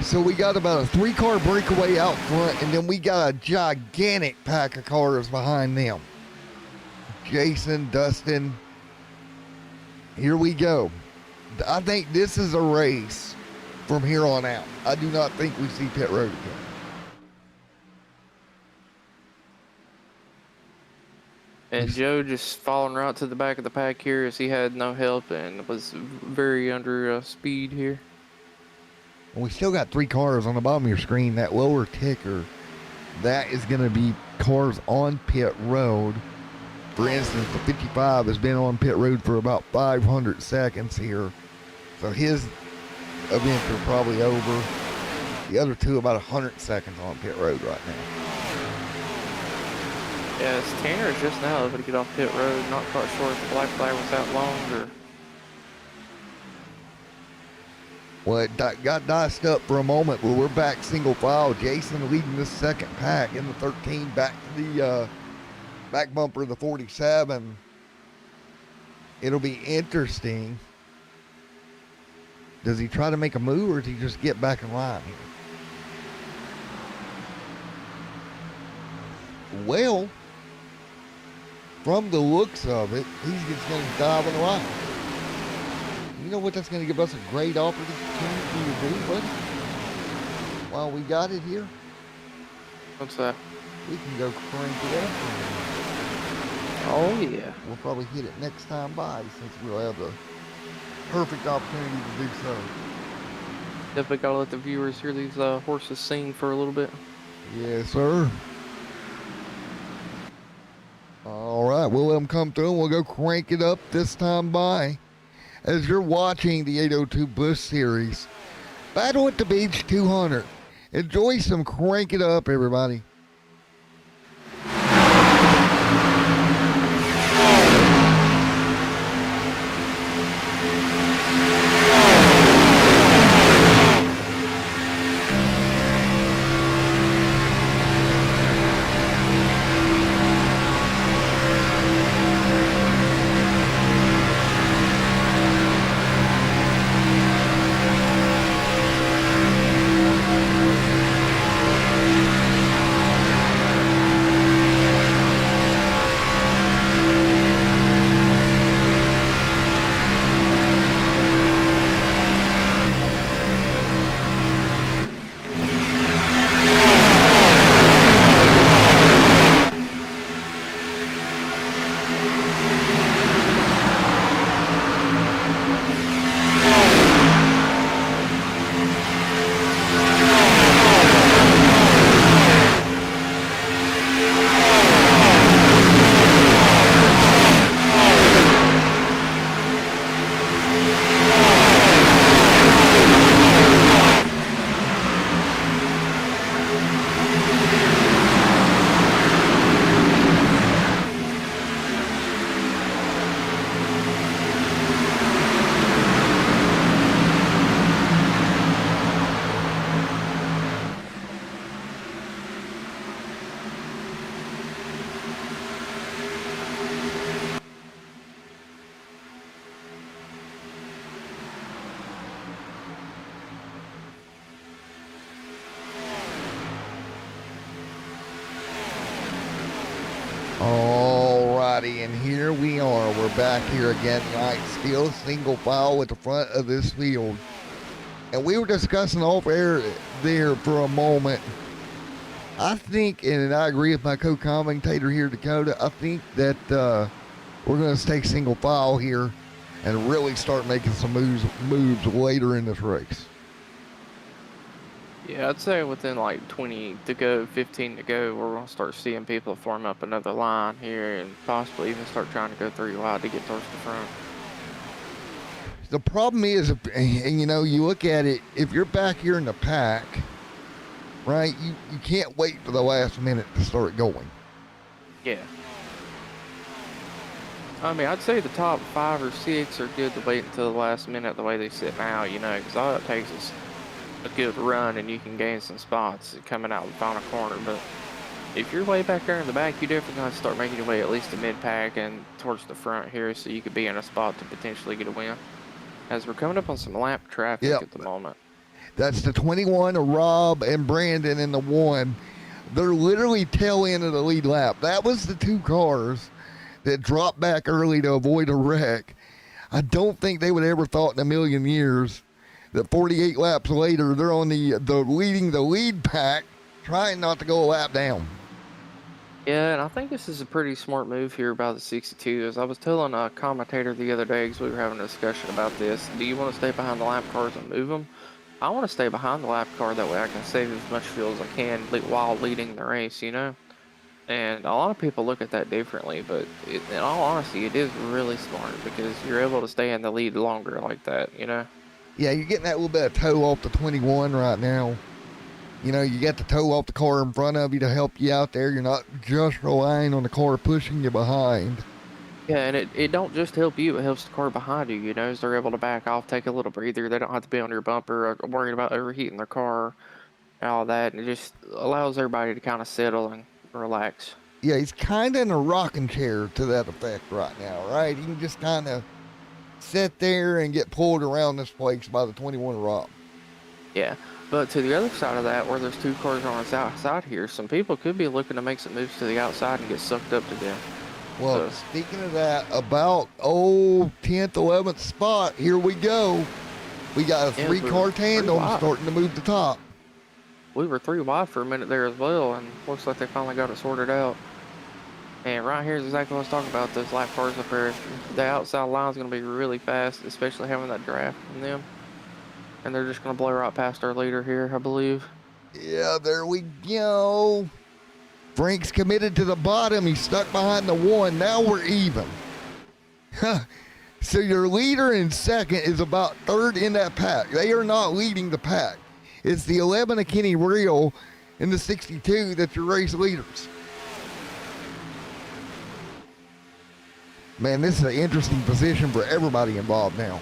So we got about a 3-car breakaway out front, and then we got a gigantic pack of cars behind them. Jason, Dustin, here we go. I think this is a race from here on out. I do not think we see pit road again. And Joe just falling right to the back of the pack here as he had no help and was very under speed here. And we still got 3 cars on the bottom of your screen. That lower ticker, that is going to be cars on pit road. For instance, the 55 has been on pit road for about 500 seconds here. So his events are probably over. The other 2 about 100 seconds on pit road right now. Yeah, Tanner is just now able to get off pit road. Not quite sure if the black flag was that long or... Well, it got diced up for a moment, but we're back single file. Jason leading the second pack in the 13, back to the back bumper of the 47. It'll be interesting. Does he try to make a move, or does he just get back in line here? Well, from the looks of it, he's just going to dive on the line. You know what? That's going to give us a great opportunity to do, buddy. While we got it here, What's that? we can go crank it up. Oh yeah. We'll probably hit it next time by, since we'll have the perfect opportunity to do so. Definitely gotta let the viewers hear these horses sing for a little bit. Yes, sir. All right, we'll let them come through and we'll go crank it up this time by. As you're watching the 802 Bush Series, Battle at the Beach 200. Enjoy some crank it up, everybody. Alrighty, and here we are. We're back here again tonight, still single file at the front of this field. And we were discussing off air there for a moment. I think, and I agree with my co-commentator here, Dakota, I think that we're going to stay single file here and really start making some moves later in this race. Yeah, I'd say within like 20 to go, 15 to go, we're going to start seeing people form up another line here and possibly even start trying to go 3 wide to get towards the front. The problem is, and you know, you look at it, if you're back here in the pack, right, you can't wait for the last minute to start going. Yeah. I mean, I'd say the top 5 or 6 are good to wait until the last minute the way they sit now, you know, because all it takes is a good run and you can gain some spots coming out the final corner. But if you're way back there in the back, you definitely got to start making your way at least to mid-pack and towards the front here so you could be in a spot to potentially get a win. As we're coming up on some lap traffic at the moment. That's the 21 of Rob and Brandon in the 1. They're literally tail end of the lead lap. That was the 2 cars that dropped back early to avoid a wreck. I don't think they would ever thought in a million years that 48 laps later, they're on the leading the lead pack, trying not to go a lap down. Yeah, and I think this is a pretty smart move here by the 62. As I was telling a commentator the other day, because we were having a discussion about this, do you want to stay behind the lap cars and move them? I want to stay behind the lap car, that way I can save as much fuel as I can while leading the race, you know? And a lot of people look at that differently, but in all honesty, it is really smart because you're able to stay in the lead longer like that, you know? Yeah, you're getting that little bit of tow off the 21 right now. You know, you got the tow off the car in front of you to help you out there. You're not just relying on the car pushing you behind. Yeah, and it don't just help you, it helps the car behind you, you know, as they're able to back off, take a little breather. They don't have to be on your bumper or worried about overheating their car and all that. And it just allows everybody to kind of settle and relax. Yeah, he's kind of in a rocking chair to that effect right now, right? He can just kind of sit there and get pulled around this place by the 21 Rob. Yeah, but to the other side of that, where there's two cars on the outside here, some people could be looking to make some moves to the outside and get sucked up to them. Well, So, speaking of that, about 10th, 11th spot, here we go. We got a yeah, three-car tandem wide. starting to move the top. We were 3 wide for a minute there as well, and looks like they finally got it sorted out. And right here is exactly what I was talking about, those lap cars up here. The outside line is going to be really fast, especially having that draft from them. And they're just going to blow right past our leader here, I believe. Yeah, there we go. Frank's committed to the bottom. He's stuck behind the one. Now we're even. So your leader in second is about third in that pack. They are not leading the pack. It's the 11 of Kenny Real and the 62 that's your race leaders. Man, this is an interesting position for everybody involved now.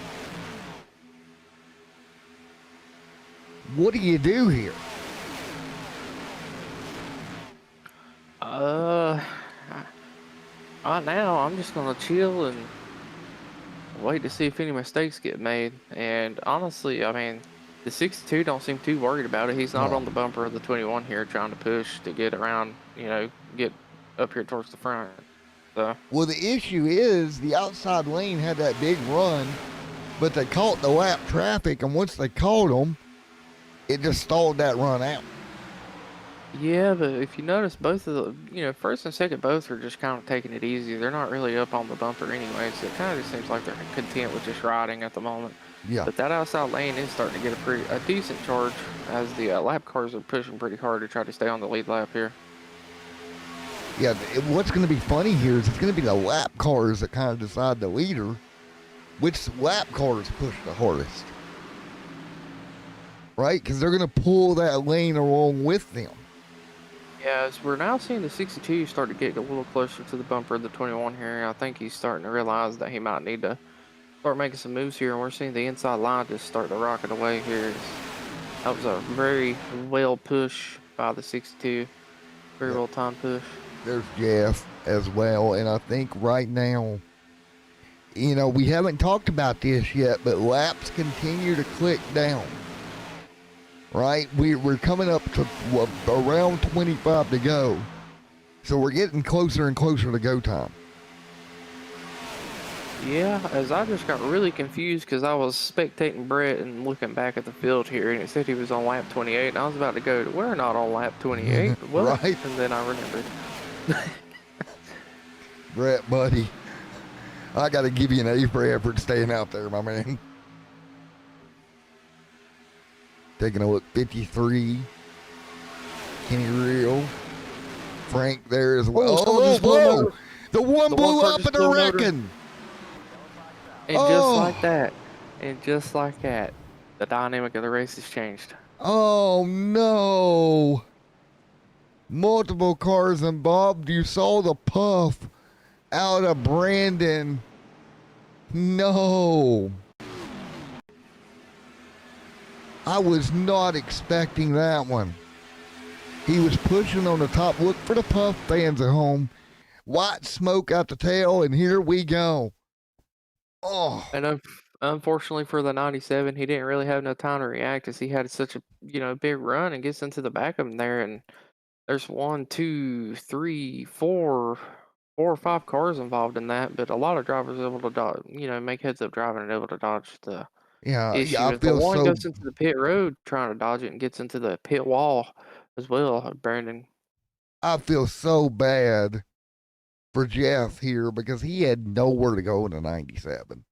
What do you do here? Right now, I'm just gonna chill and wait to see if any mistakes get made. And honestly, I mean, the 62 don't seem too worried about it. He's not No. on the bumper of the 21 here, trying to push to get around, get up here towards the front. So, Well, the issue is the outside lane had that big run, but they caught the lap traffic, and once they caught them, it just stalled that run out. yeah, but if you notice, both of the, first and second both are just kind of taking it easy. They're not really up on the bumper anyway, so it kind of just seems like they're content with just riding at the moment. Yeah. But that outside lane is starting to get a decent charge as the lap cars are pushing pretty hard to try to stay on the lead lap here. Yeah, what's going to be funny here is it's going to be the lap cars that kind of decide the leader. Which lap cars push the hardest? Right? Because they're going to pull that lane along with them. Yeah, as we're now seeing the 62 start to get a little closer to the bumper of the 21 here. I think he's starting to realize that he might need to start making some moves here, and we're seeing the inside line just start to rocket away here. That was a very well push by the 62. Very well timed push. There's Jeff as well, and I think right now, we haven't talked about this yet, but laps continue to click down. Right? We're coming up to around 25 to go. So we're getting closer and closer to go time. Yeah, as I just got really confused because I was spectating Brett and looking back at the field here, and it said he was on lap 28, and I was about to go, we're not on lap 28. Well, right? And then I remembered. Brett, buddy, I got to give you an A for effort staying out there, my man. Taking a look, 53. Kenny Real. Frank there as well. Oh, whoa! The one The blew one up car at just blew the motor. wrecking. And just like that, the dynamic of the race has changed. Oh no! Multiple cars involved. You saw the puff out of Brandon. No. I was not expecting that one. He was pushing on the top. Look for the puff, fans at home. White smoke out the tail, and here we go. Oh. And unfortunately for the 97, he didn't really have no time to react as he had such a big run and gets into the back of him there. And there's 1, 2, 3, 4 or 5 cars involved in that, but a lot of drivers are able to dodge, make heads up driving and able to dodge the Yeah, issue. I If the feel one so. goes into the pit road trying to dodge it and gets into the pit wall as well, Brandon. I feel so bad for Jeff here because he had nowhere to go in the 97.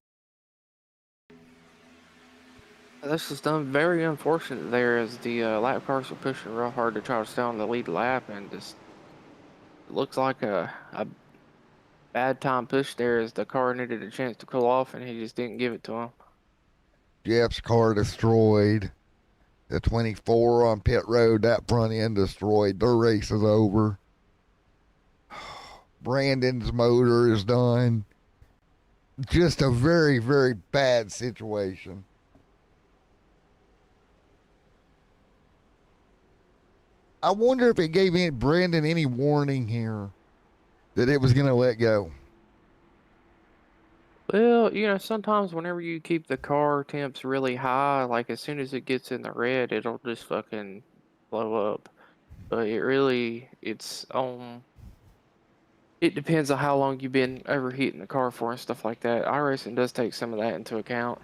That's just very unfortunate there as the lap cars are pushing real hard to try to stay on the lead lap, and just it looks like a bad time push there as the car needed a chance to cool off and he just didn't give it to him. Jeff's car destroyed. The 24 on pit road, that front end destroyed. Their race is over. Brandon's motor is done. Just a very, very bad situation. I wonder if it gave Brandon any warning here. that it was going to let go? Well, sometimes whenever you keep the car temps really high, like as soon as it gets in the red, it'll just fucking blow up. But it depends on how long you've been overheating the car for and stuff like that. iRacing does take some of that into account.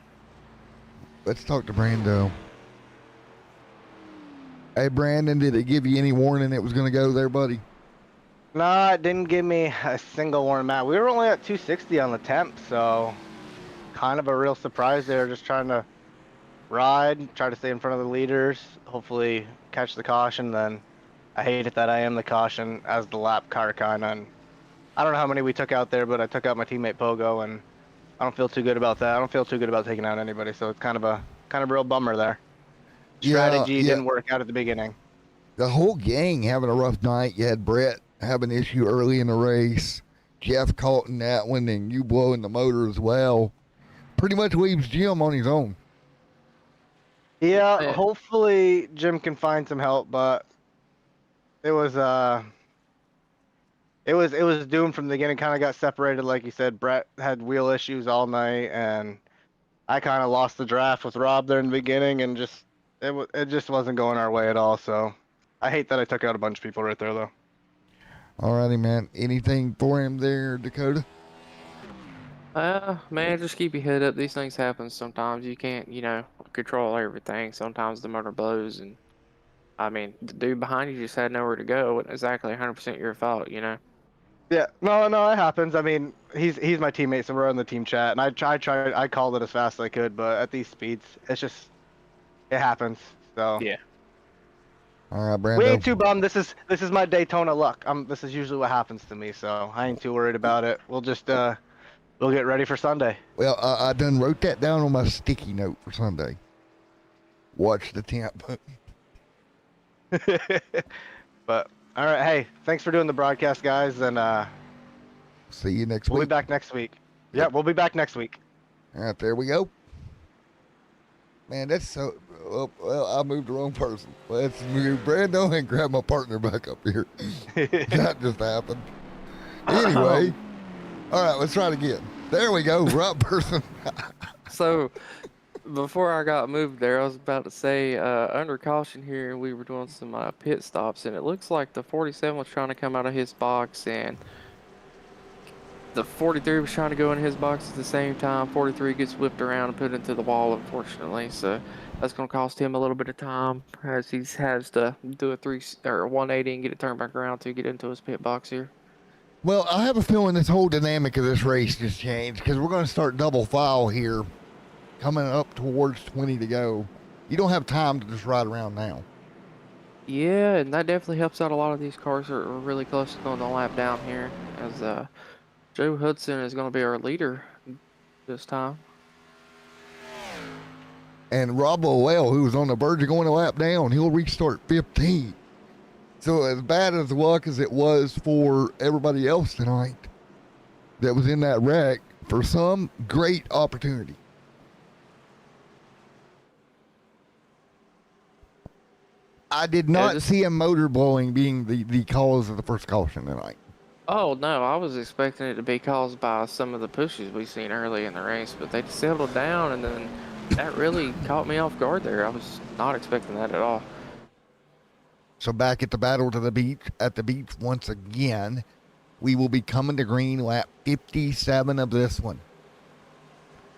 Let's talk to Brando. Hey, Brandon, did it give you any warning it was going to go there, buddy? No, it didn't give me a single warning, Matt. We were only at 260 on the temp, so kind of a real surprise there. Just trying to ride, try to stay in front of the leaders, hopefully catch the caution. Then I hate it that I am the caution as the lap car kind of. And I don't know how many we took out there, but I took out my teammate Pogo, and I don't feel too good about that. I don't feel too good about taking out anybody, so it's kind of a real bummer there. Strategy didn't work out at the beginning. The whole gang having a rough night. You had Brett have an issue early in the race, Jeff caught in that one, and you blowing the motor as well. Pretty much leaves Jim on his own. Yeah, hopefully Jim can find some help, but it was doomed from the beginning. Kind of got separated, like you said. Brett had wheel issues all night, and I kind of lost the draft with Rob there in the beginning, and it just wasn't going our way at all. So I hate that I took out a bunch of people right there, though. Alrighty, man. Anything for him there, Dakota? Man, just keep your head up. These things happen sometimes. You can't, control everything. Sometimes the motor blows, and I mean, the dude behind you just had nowhere to go. It wasn't exactly 100% your fault, Yeah, no, it happens. I mean, he's my teammate, so we're on the team chat, and I called it as fast as I could, but at these speeds, it happens. So yeah. All right, Brando. We ain't too bummed. This is my Daytona luck. This is usually what happens to me, so I ain't too worried about it. We'll just we'll get ready for Sunday. Well, I done wrote that down on my sticky note for Sunday. Watch the temp. But all right, hey, thanks for doing the broadcast, guys, and see you next week. We'll be back next week. Yeah, we'll be back next week. All right, there we go. Man, that's so. Well, I moved the wrong person. Let's move Brando and grab my partner back up here. That just happened. Anyway, all right, let's try it again. There we go, right person. So, before I got moved there, I was about to say, under caution here, we were doing some pit stops, and it looks like the 47 was trying to come out of his box, and the 43 was trying to go in his box at the same time. 43 gets whipped around and put into the wall, unfortunately. So that's going to cost him a little bit of time as he has to do a 180 and get it turned back around to get into his pit box here. Well, I have a feeling this whole dynamic of this race just changed because we're going to start double file here, coming up towards 20 to go. You don't have time to just ride around now. Yeah, and that definitely helps out a lot of these cars that are really close to going the lap down here, as Joe Hudson is going to be our leader this time. And Rob Lowell, who was on the verge of going a lap down, he'll restart 15. So as bad as luck as it was for everybody else tonight that was in that wreck, for some, great opportunity. I did not see a motor blowing being the cause of the first caution tonight. Oh, no, I was expecting it to be caused by some of the pushes we've seen early in the race, but they settled down, and then that really caught me off guard there. I was not expecting that at all. So back at the battle to the beach, at the beach once again, we will be coming to green lap 57 of this one.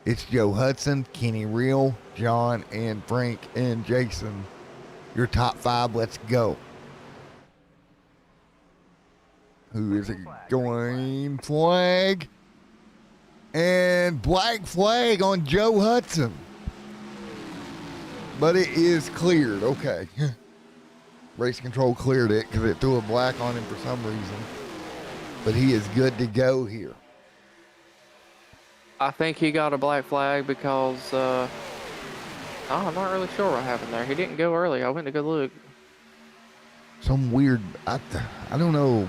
It's Joe Hudson, Kenny Reel, John, and Frank, and Jason. Your top five, let's go. Who is it? Green flag. And black flag on Joe Hudson. But it is cleared. Okay. Race control cleared it because it threw a black on him for some reason. But he is good to go here. I think he got a black flag because, I'm not really sure what happened there. He didn't go early. I went to go look. Some weird, I don't know.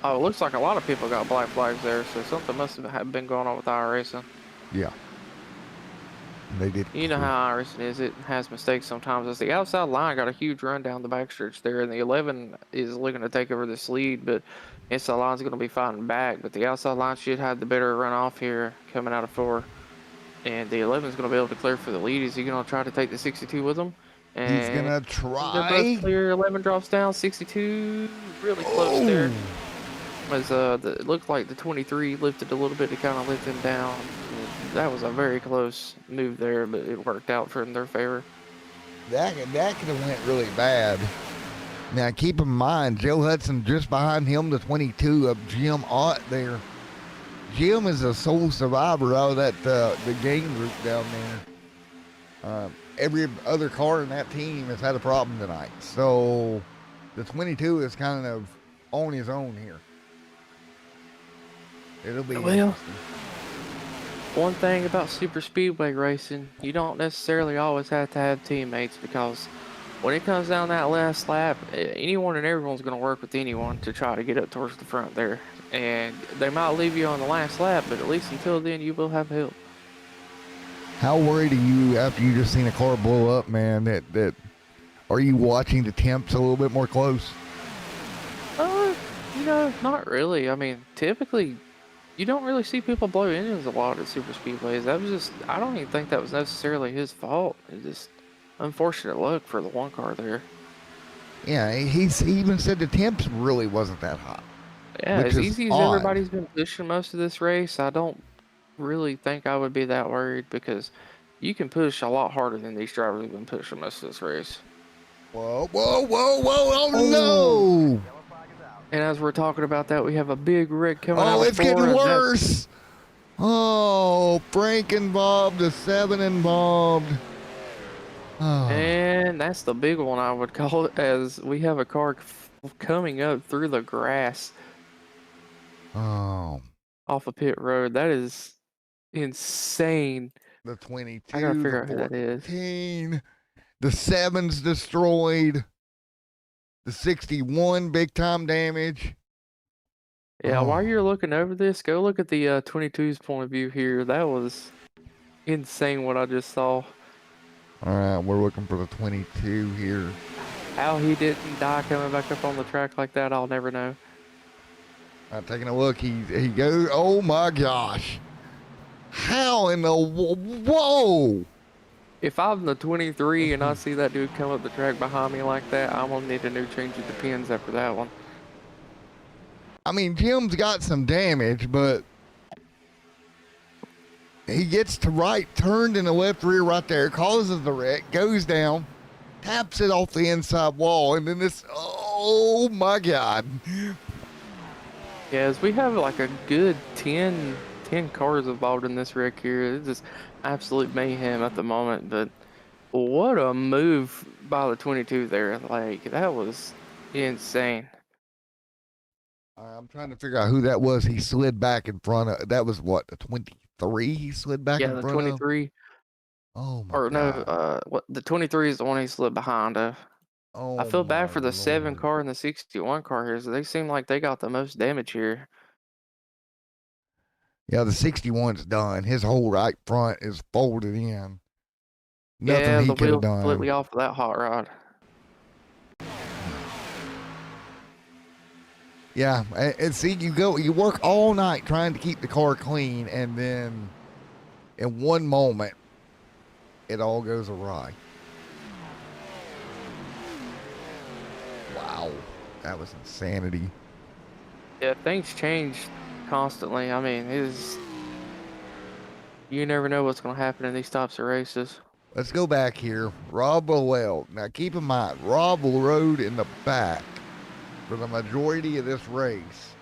Oh, it looks like a lot of people got black flags there, so something must have been going on with iRacing. Yeah. They did. You know how iRacing is. It has mistakes sometimes. As the outside line got a huge run down the backstretch there, and the 11 is looking to take over this lead, but inside line's going to be fighting back. But the outside line should have the better run off here coming out of 4. And the 11 is going to be able to clear for the lead. Is he going to try to take the 62 with him? He's And gonna they're both try. clear. 11 drops down. 62 really close there. Was it looked like the 23 lifted a little bit to kind of lift him down. That was a very close move there, but it worked out for in their favor. That could have went really bad. Now keep in mind, Joe Hudson just behind him, the 22 of Jim Ott there. Jim is a sole survivor out of that the game group down there. Every other car in that team has had a problem tonight, so the 22 is kind of on his own here. It'll be well. One thing about super speedway racing, you don't necessarily always have to have teammates, because when it comes down that last lap, anyone and everyone's going to work with anyone to try to get up towards the front there. And they might leave you on the last lap, but at least until then, you will have help. How worried are you after you just seen a car blow up, man? That are you watching the temps a little bit more close? You know, not really. I mean, typically, you don't really see people blow engines a lot at super speedways. That was just, I don't even think that was necessarily his fault. It's just unfortunate luck for the one car there. Yeah, he even said the temps really wasn't that hot. Yeah, as easy as everybody's been pushing most of this race, I don't really think I would be that worried, because you can push a lot harder than these drivers have been pushing most of this race. Whoa, whoa, whoa, whoa, oh no! And as we're talking about that, we have a big wreck coming out of 4. Oh, it's getting worse! Oh, Frank involved, the 7 involved. Oh. And that's the big one, I would call it, as we have a car coming up through the grass. Oh. Off of pit road. That is insane. The 22, I gotta figure out the who that is. 14, the 7's destroyed. The 61, big time damage. Yeah, while you're looking over this, go look at the 22's point of view here. That was insane what I just saw. All right, we're looking for the 22 here. How he didn't die coming back up on the track like that, I'll never know. Taking a look, he goes, oh my gosh. How in the, whoa. If I'm the 23 and I see that dude come up the track behind me like that, I'm gonna need a new change of the pins after that one. I mean, Jim's got some damage, but he gets to right, turned in the left rear right there, causes the wreck, goes down, taps it off the inside wall, and then this, oh my God. Yeah, as we have like a good 10 cars involved in this wreck here. It's just absolute mayhem at the moment, but what a move by the 22 there. Like, that was insane. I'm trying to figure out who that was. He slid back in front of, that was what, the 23 he slid back in front of? Yeah, the 23. Oh my or God. No, what the 23 is the one he slid behind of. Oh, I feel bad for the Lord. 7 car and the 61 car here. So they seem like they got the most damage here. Yeah, the 61's done. His whole right front is folded in. Nothing he could have done. Completely off of that hot rod. Yeah, and see, you work all night trying to keep the car clean, and then in one moment, it all goes awry. Wow, that was insanity. Yeah, things change constantly. I mean, you never know what's going to happen in these types of races. Let's go back here. Rob Lowell. Now, keep in mind, Rob rode in the back for the majority of this race,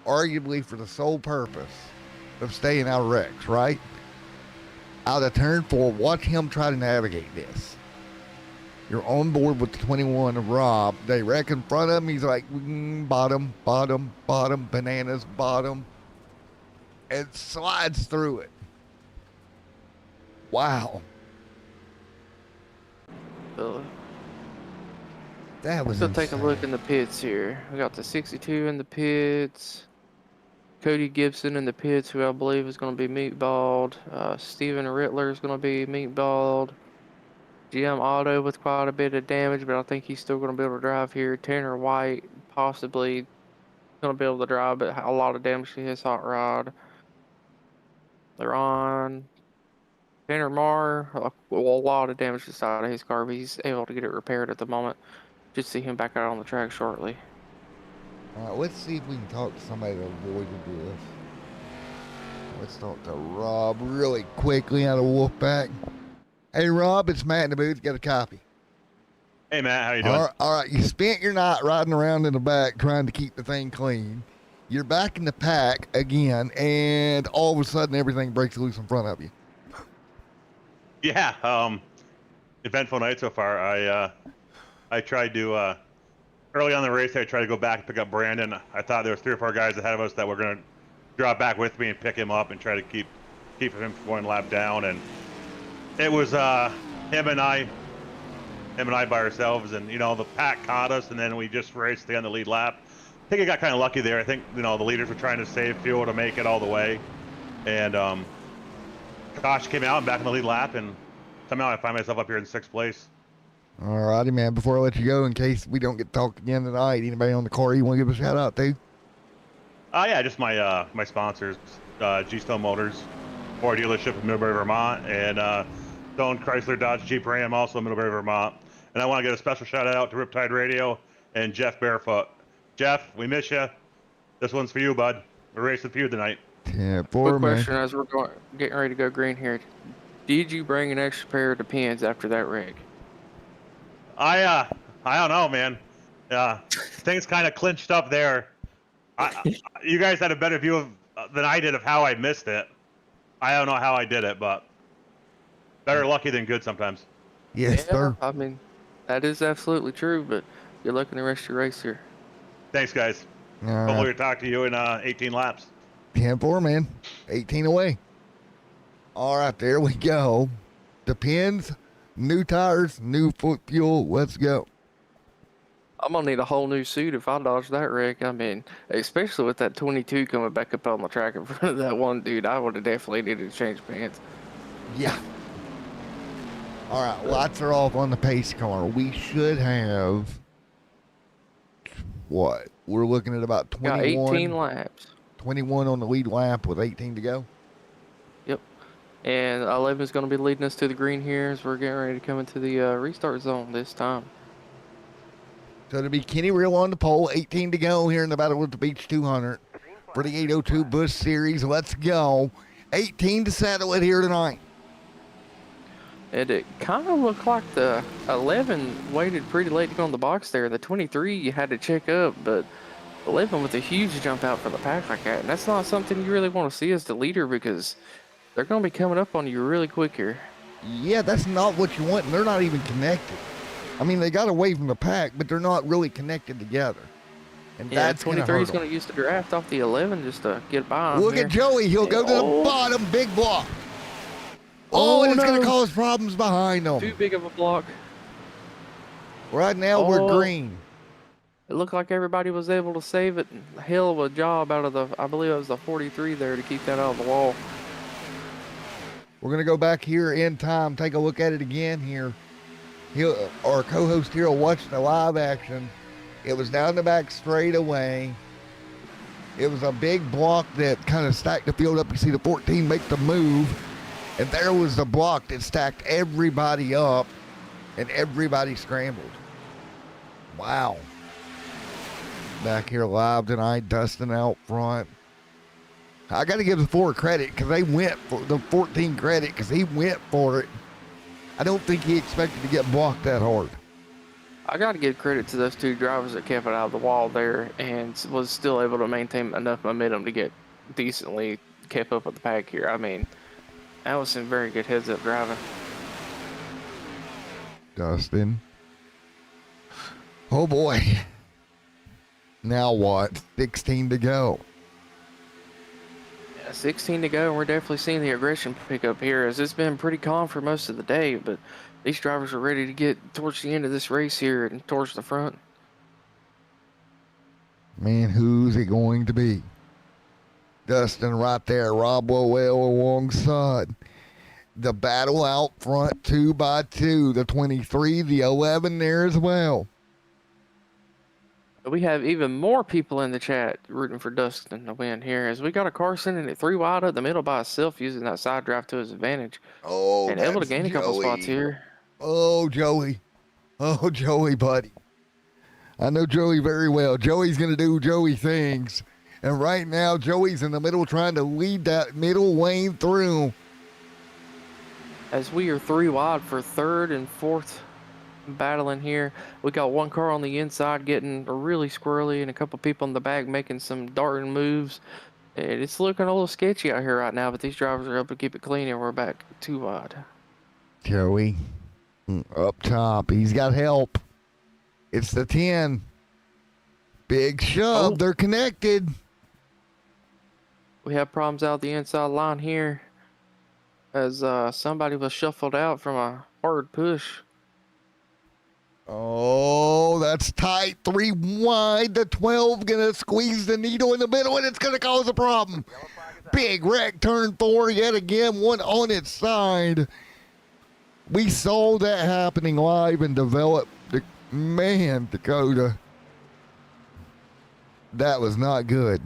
arguably for the sole purpose of staying out of wrecks, right? Out of turn 4, watch him try to navigate this. You're on board with the 21 of Rob. They wreck in front of him. He's like, bottom, bottom, bottom, bananas, bottom. And slides through it. Wow. That was Let's go take a insane. look in the pits here. We got the 62 in the pits. Cody Gibson in the pits, who I believe is going to be meatballed. Steven Rittler is going to be meatballed. GM Auto with quite a bit of damage, but I think he's still going to be able to drive here. Tanner White possibly going to be able to drive, but a lot of damage to his hot rod. They're on Tanner Marr, a lot of damage to the side of his car, but he's able to get it repaired at the moment. Should see him back out on the track shortly. All right, let's see if we can talk to somebody that avoided this. Let's talk to Rob really quickly out of Wolfpack. Hey, Rob, it's Matt in the booth. Got a copy. Hey, Matt, how you doing? All right, you spent your night riding around in the back trying to keep the thing clean. You're back in the pack again, and all of a sudden everything breaks loose in front of you. Yeah, eventful night so far. I tried to early on in the race. I tried to go back and pick up Brandon. I thought there was 3 or 4 guys ahead of us that were going to drop back with me and pick him up and try to keep him from going lap down. And it was him and I by ourselves. And you know, the pack caught us, and then we just raced to the end of the lead lap. I think I got kind of lucky there. I think, you know, the leaders were trying to save fuel to make it all the way, and Kosh came out and back in the lead lap, and somehow I find myself up here in 6th place. All righty, man. Before I let you go, in case we don't get to talk again tonight, anybody on the car you want to give a shout out to? Yeah, just my my sponsors, G-Stone Motors, Ford dealership in Middlebury, Vermont, and Stone Chrysler Dodge Jeep Ram, also in Middlebury, Vermont. And I want to give a special shout out to Riptide Radio and Jeff Barefoot. Jeff, we miss you. This one's for you, bud. We're racing for you tonight. 10-4, Quick man. question as we're getting ready to go green here. Did you bring an extra pair of pins after that wreck? I don't know, man. Things kind of clinched up there. You guys had a better view of than I did of how I missed it. I don't know how I did it, but better lucky than good sometimes. Yes, Yeah, sir. I mean, that is absolutely true, but good luck in the rest of your race here. Thanks, guys. All Hopefully right. we'll talk to you in 18 laps. 10-4, man. 18 away. All right, there we go. Depends. New tires, new foot fuel. Let's go. I'm gonna need a whole new suit if I dodge that wreck. I mean, especially with that 22 coming back up on the track in front of that one dude, I would have definitely needed to change pants. Yeah. All right, lights are off on the pace car. We should have, what? We're looking at about Got 21. 18 laps. 21 on the lead lap with 18 to go. Yep. And 11 is going to be leading us to the green here as we're getting ready to come into the restart zone this time. So it'll be Kenny Real on the pole, 18 to go here in the Battle of the Beach 200 for the 802 Busch Series. Let's go. 18 to settle it here tonight. And it kind of looked like the 11 waited pretty late to go in the box there. The 23 you had to check up, but 11 with a huge jump out for the pack like that. And that's not something you really want to see as the leader because they're going to be coming up on you really quick here. Yeah, that's not what you want, and they're not even connected. I mean, they got away from the pack, but they're not really connected together. And Yeah, that's going to 23 hurt is going to use the draft off the 11 just to get by him. Look here. at Joey. He'll go to the Oh. bottom, big block. Oh, and it's going no. to cause problems behind them. Too big of a block. Right now, we're Oh. green. It looked like everybody was able to save it. Hell of a job out of the, I believe it was the 43 there to keep that out of the wall. We're going to go back here in time, take a look at it again here. Our co-host here will watch the live action. It was down the back straight away. It was a big block that kind of stacked the field up. You see the 14 make the move. And there was the block that stacked everybody up, and everybody scrambled. Wow. Back here live tonight, Dustin out front. I got to give the Ford credit because they went for the 14 credit because he went for it. I don't think he expected to get blocked that hard. I got to give credit to those two drivers that kept it out of the wall there and was still able to maintain enough momentum to get decently kept up with the pack here. I mean, that was some very good heads-up driving. Dustin. Oh boy. Now what? 16 to go. Yeah, 16 to go, and we're definitely seeing the aggression pick up here as it's been pretty calm for most of the day, but these drivers are ready to get towards the end of this race here and towards the front. Man, who's it going to be? Dustin right there. Rob Lowell alongside. The battle out front 2 by 2. The 23, the 11 there as well. We have even more people in the chat rooting for Dustin to win here, as we got a car sending it 3 wide up the middle by itself, using that side drive to his advantage, Oh, and able to that's gain a couple spots Joey. here. Oh, Joey. Oh, Joey, buddy. I know Joey very well. Joey's going to do Joey things. And right now, Joey's in the middle trying to lead that middle lane through. As we are 3 wide for third and fourth battling here. We got one car on the inside getting really squirrely, and a couple people in the back making some darting moves. And it's looking a little sketchy out here right now, but these drivers are able to keep it clean, and we're back 2 wide. Joey up top. He's got help. It's the 10. Big shove. Oh. They're connected. We have problems out the inside line here, as somebody was shuffled out from a hard push. Oh, that's tight. 3 wide. The 12 going to squeeze the needle in the middle, and it's going to cause a problem. Big wreck, turn 4 yet again. One on its side. We saw that happening live and developed. Man, Dakota. That was not good.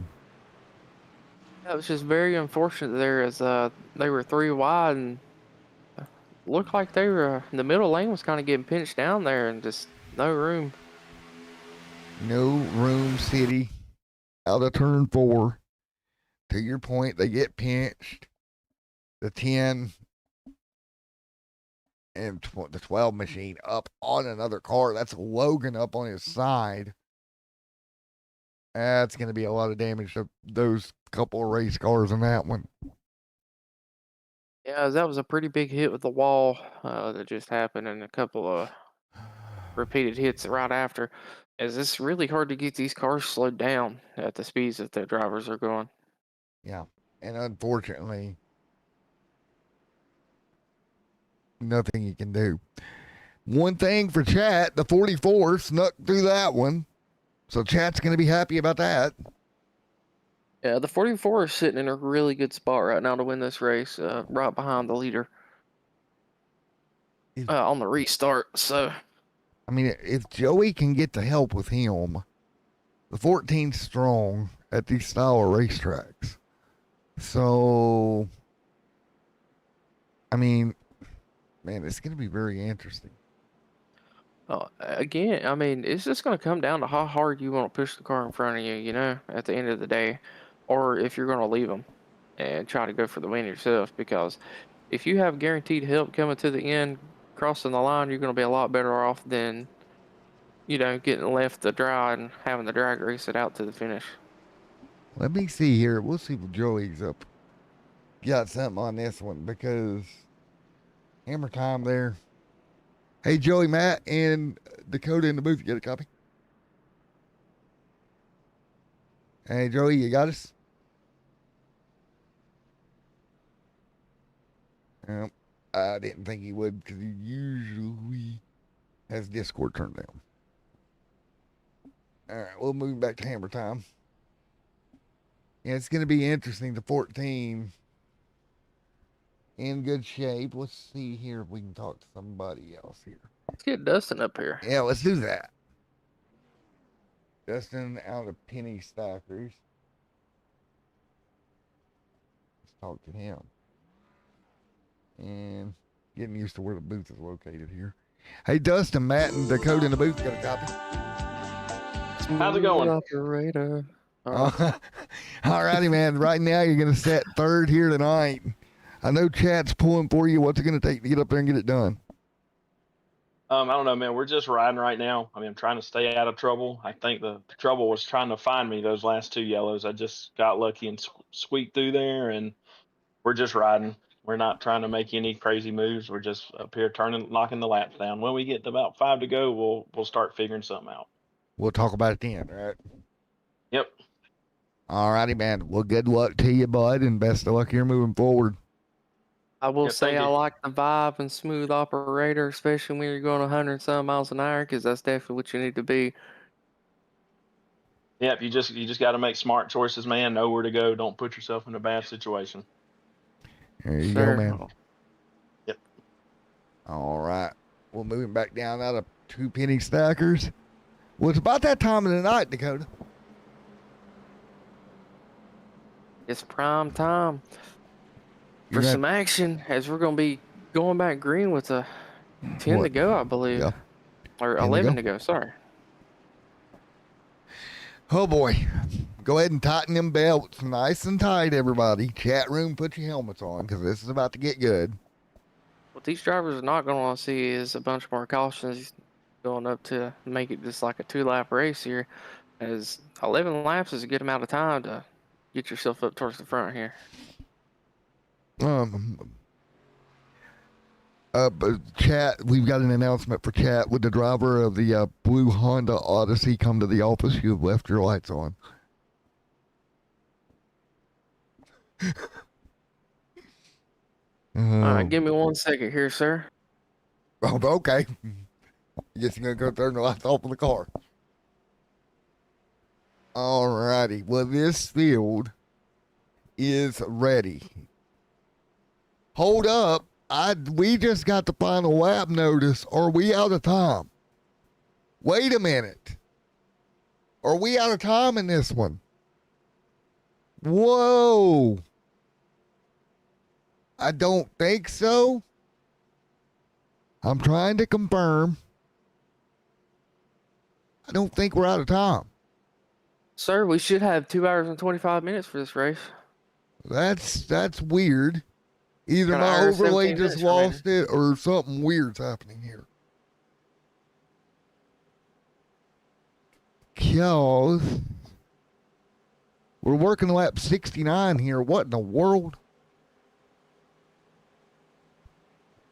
That was just very unfortunate there, as they were 3 wide and looked like they were the middle lane was kind of getting pinched down there, and just no room. No room, City. Out of turn 4. To your point, they get pinched. The 10 and the 12 machine up on another car. That's Logan up on his side. That's going to be a lot of damage to those couple of race cars in that one. Yeah, that was a pretty big hit with the wall that just happened, and a couple of repeated hits right after, as it's really hard to get these cars slowed down at the speeds that the drivers are going. Yeah, and unfortunately, nothing you can do. One thing for chat, the 44 snuck through that one, so chat's going to be happy about that. Yeah, the 44 is sitting in a really good spot right now to win this race, right behind the leader on the restart. So, I mean, if Joey can get the help with him, the 14's strong at these style of racetracks. So, I mean, man, it's going to be very interesting. again, I mean, it's just going to come down to how hard you want to push the car in front of you, you know, at the end of the day, or if you're going to leave them and try to go for the win yourself. Because if you have guaranteed help coming to the end, crossing the line, you're going to be a lot better off than, you know, getting left to dry and having the drag race it out to the finish. Let me see here. We'll see if Joey's up. Got something on this one because hammer time there. Hey, Joey, Matt, and Dakota in the booth. You get a copy? Hey, Joey, you got us? I didn't think he would because he usually has Discord turned down. All right, we'll move back to hammer time. Yeah, it's going to be interesting. The 14 in good shape. Let's see here if we can talk to somebody else here. Let's get Dustin up here. Yeah, let's do that. Dustin out of Penny Stackers. Let's talk to him. And getting used to where the booth is located here. Hey, Dustin, Matt, and Dakota in the booth. Got a copy? How's it going? Operator. All righty, man. Right now, you're going to set third here tonight. I know chat's pulling for you. What's it going to take to get up there and get it done? I don't know, man. We're just riding right now. I mean, I'm trying to stay out of trouble. I think the trouble was trying to find me those last 2 yellows. I just got lucky and squeaked through there, and we're just riding. We're not trying to make any crazy moves. We're just up here knocking the laps down. When we get to about 5 to go, we'll start figuring something out. We'll talk about it then, all right? Yep. All righty, man. Well, good luck to you, bud, and best of luck here moving forward. I will Yeah, say thank I you. like the vibe and smooth operator, especially when you're going 100 some miles an hour, because that's definitely what you need to be. Yep, you just got to make smart choices, man. Know where to go. Don't put yourself in a bad situation. There you go, Sir. man. Yep. All right. Well, moving back down out of 2 penny stackers. Well, it's about that time of the night, Dakota. It's prime time You're for gonna- some action as we're going to be going back green with a 10 to What? go, I believe. Yeah. Or 10 to 11 go. to go, sorry. Oh boy. Go ahead and tighten them belts nice and tight, everybody. Chat room, put your helmets on because this is about to get good. What these drivers are not going to want to see is a bunch more cautions going up to make it just like a 2-lap race here, as 11 laps is a good amount of time to get yourself up towards the front here. But chat, we've got an announcement for chat. Would the driver of the blue Honda Odyssey come to the office? You have left your lights on. All right, give me 1 second here, sir. Oh, okay. Guess you're gonna go turn the lights off of the car. Alrighty. Well, this field is ready. Hold up. We just got the final lap notice. Are we out of time? Wait a minute. Are we out of time in this one? Whoa. I don't think so. I'm trying to confirm. I don't think we're out of time. Sir, we should have 2 hours and 25 minutes for this race. That's weird. Either Got an my hour and overlay 17 just minutes lost it or something weird's happening here. Because we're working lap 69 here. What in the world?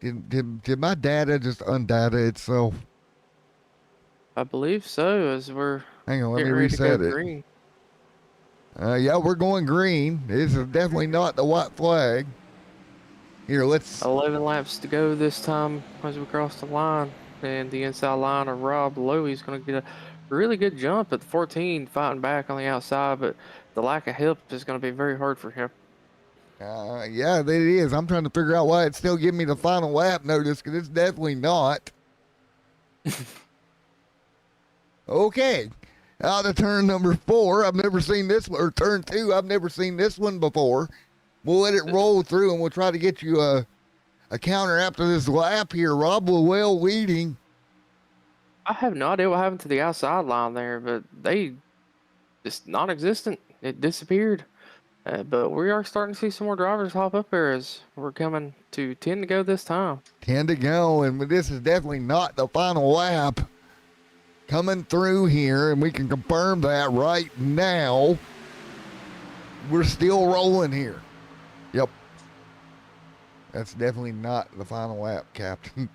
Did my data just undata itself? I believe so, as we're Hang on, let me getting ready to go reset it. green. Yeah, we're going green. This is definitely not the white flag. Here, let's. 11 laps to go this time as we cross the line. And the inside line of Rob Lowy's going to get a really good jump at 14, fighting back on the outside, but the lack of help is going to be very hard for him. Yeah, it is. I'm trying to figure out why it's still giving me the final lap notice because it's definitely not. Okay. Out of turn number 4. I've never seen this one. Or turn 2. I've never seen this one before. We'll let it roll through and we'll try to get you a counter after this lap here. Rob Llewell leading. I have no idea what happened to the outside line there, but they just non-existent. It disappeared. But we are starting to see some more drivers hop up there as we're coming to 10 to go this time. 10 to go, and this is definitely not the final lap coming through here, and we can confirm that right now. We're still rolling here. Yep. That's definitely not the final lap, Captain.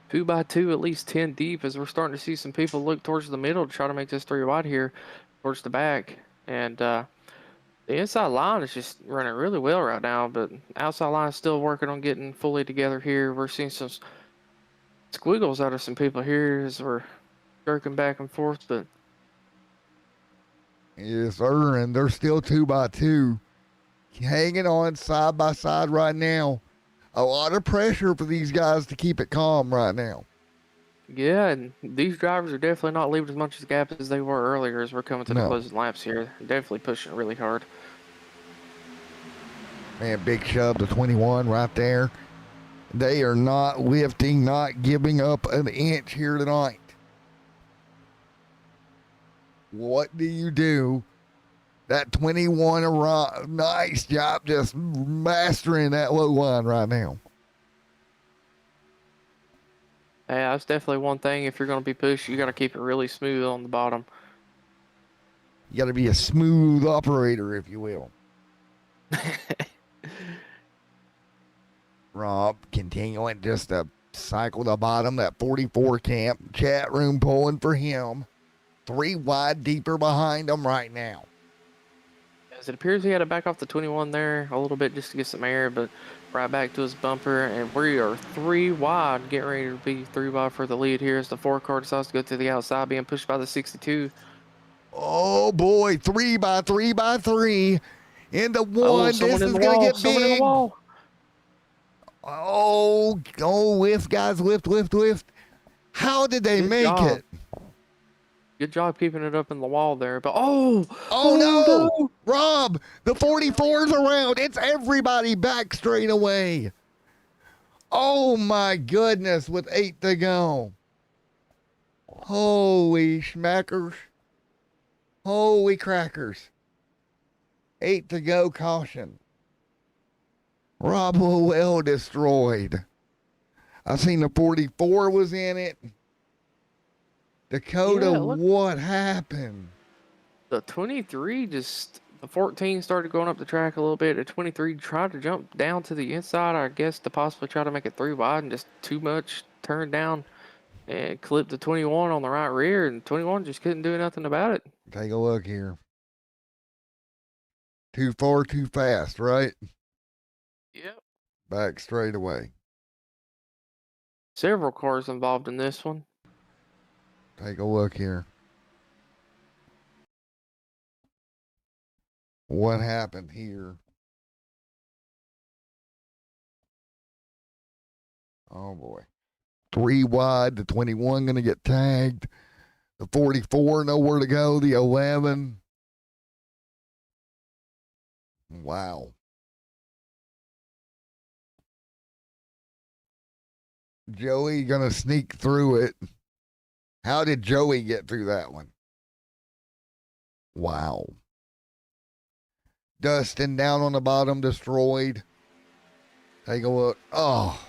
2 by 2, at least 10 deep, as we're starting to see some people look towards the middle to try to make this 3 wide here towards the back. And the inside line is just running really well right now, but outside line is still working on getting fully together here. We're seeing some squiggles out of some people here as we're jerking back and forth, but Yes, sir, and they're still 2 by 2. Hanging on side by side right now. A lot of pressure for these guys to keep it calm right now. yeah, and these drivers are definitely not leaving as much gap as they were earlier as we're coming to the closing laps here. Definitely pushing really hard. Man, big shove to 21 right there. They are not lifting, not giving up an inch here tonight. What do you do? That 21 arrived. Nice job just mastering that low line right now. Yeah, that's definitely one thing. If you're going to be pushed, you got to keep it really smooth on the bottom. You got to be a smooth operator, if you will. Rob continuing just to cycle the bottom, that 44 camp. Chat room pulling for him. 3 wide deeper behind him right now. As it appears he had to back off the 21 there a little bit just to get some air, but right back to his bumper, and we are 3 wide, getting ready to be 3 wide for the lead here as the 4 car decides to go to the outside, being pushed by the 62. Oh boy, 3x3x3 into Oh, one. someone This in is the gonna wall. get Someone in the big. wall. Oh, lift, guys, lift. How did they Good make job. it? Good job keeping it up in the wall there. But Oh no, Rob, the 44's around. It's everybody back straight away. Oh my goodness, with 8 to go. Holy schmackers. Holy crackers. 8 to go, caution. Rob well destroyed. I seen the 44 was in it. Dakota, Yeah, look. what happened? The 23 the 14 started going up the track a little bit. The 23 tried to jump down to the inside, I guess, to possibly try to make it 3 wide, and just too much turned down and clipped the 21 on the right rear, and 21 just couldn't do nothing about it. Take a look here. Too far, too fast, right? Yep. Back straight away. Several cars involved in this one. Take a look here. What happened here? Oh boy. 3 wide, the 21 going to get tagged. The 44, nowhere to go. The 11. Wow. Joey going to sneak through it. How did Joey get through that one? Wow. Dustin down on the bottom, destroyed. Take a look. Oh.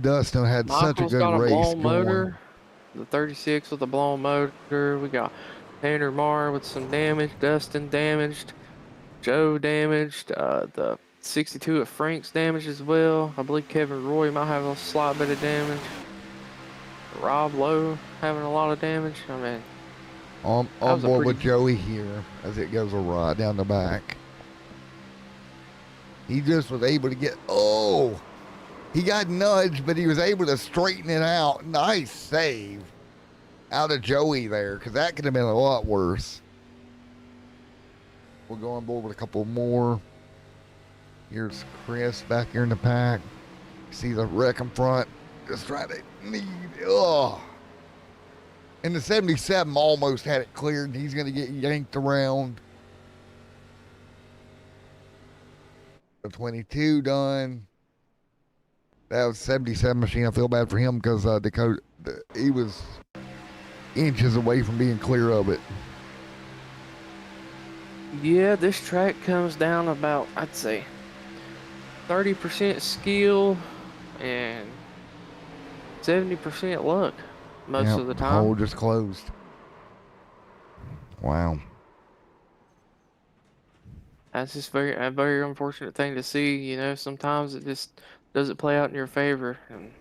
Dustin had such a Michael's good got a race blown going. motor. The 36 with a blown motor. We got Tanner Marr with some damage. Dustin damaged. Joe damaged. The 62 at Frank's damaged as well. I believe Kevin Roy might have a slight bit of damage. Rob Lowe having a lot of damage. I mean, On board with Joey here as it goes right down the back. He just was able to get, he got nudged, but he was able to straighten it out. Nice save out of Joey there, because that could have been a lot worse. We'll go on board with a couple more. Here's Chris back here in the pack. See the wreck in front. Just trying to and the 77 almost had it cleared, and he's going to get yanked around. The 22 done. That was 77 machine. I feel bad for him because Dakota, he was inches away from being clear of it. Yeah, this track comes down about, I'd say, 30% skill and 70% luck most of the time. Hole just closed. Wow. That's just a very unfortunate thing to see. You know, sometimes it just doesn't play out in your favor. And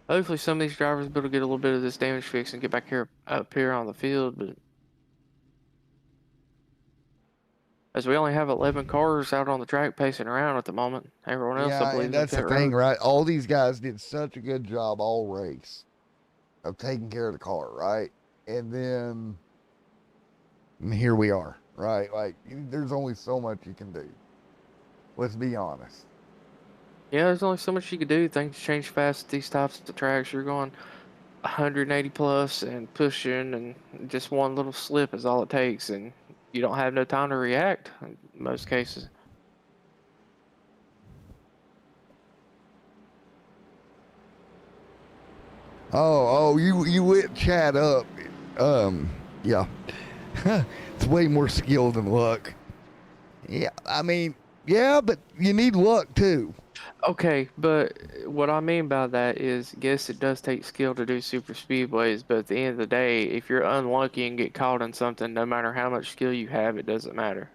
hopefully some of these drivers will be able to get a little bit of this damage fixed and get back up here on the field. But as we only have 11 cars out on the track pacing around at the moment, everyone else, I believe, and that's the thing, right? All these guys did such a good job all race of taking care of the car, right? And then here we are, right? Like, there's only so much you can do. Let's be honest. Yeah, there's only so much you can do. Things change fast at these types of tracks. You're going 180 plus and pushing, and just one little slip is all it takes, and you don't have no time to react in most cases. You lit Chad up. Yeah. It's way more skill than luck. Yeah, I mean, yeah, but you need luck too. Okay, but what I mean by that is, yes, it does take skill to do super speedways, but at the end of the day, if you're unlucky and get caught in something, no matter how much skill you have, it doesn't matter.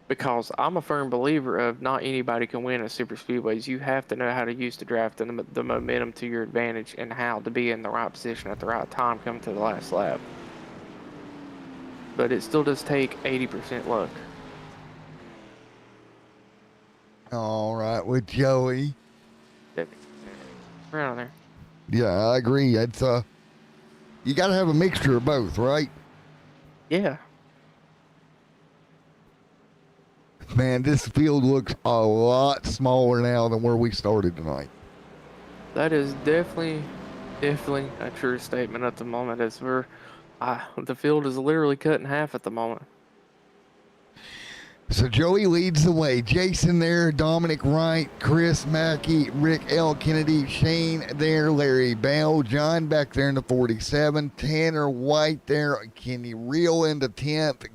Because I'm a firm believer of not anybody can win at super speedways. You have to know how to use the draft and the momentum to your advantage, and how to be in the right position at the right time coming to the last lap. But it still does take 80% luck. All right, with Joey. Around there. Yeah, I agree. It's You got to have a mixture of both, right? Yeah. Man, this field looks a lot smaller now than where we started tonight. That is definitely a true statement at the moment. As the field is literally cut in half at the moment. So Joey leads the way. Jason there, Dominic Wright, Chris Mackey, Rick L. Kennedy, Shane there, Larry Bell, John back there in the 47, Tanner White there. Can he reel into 10th?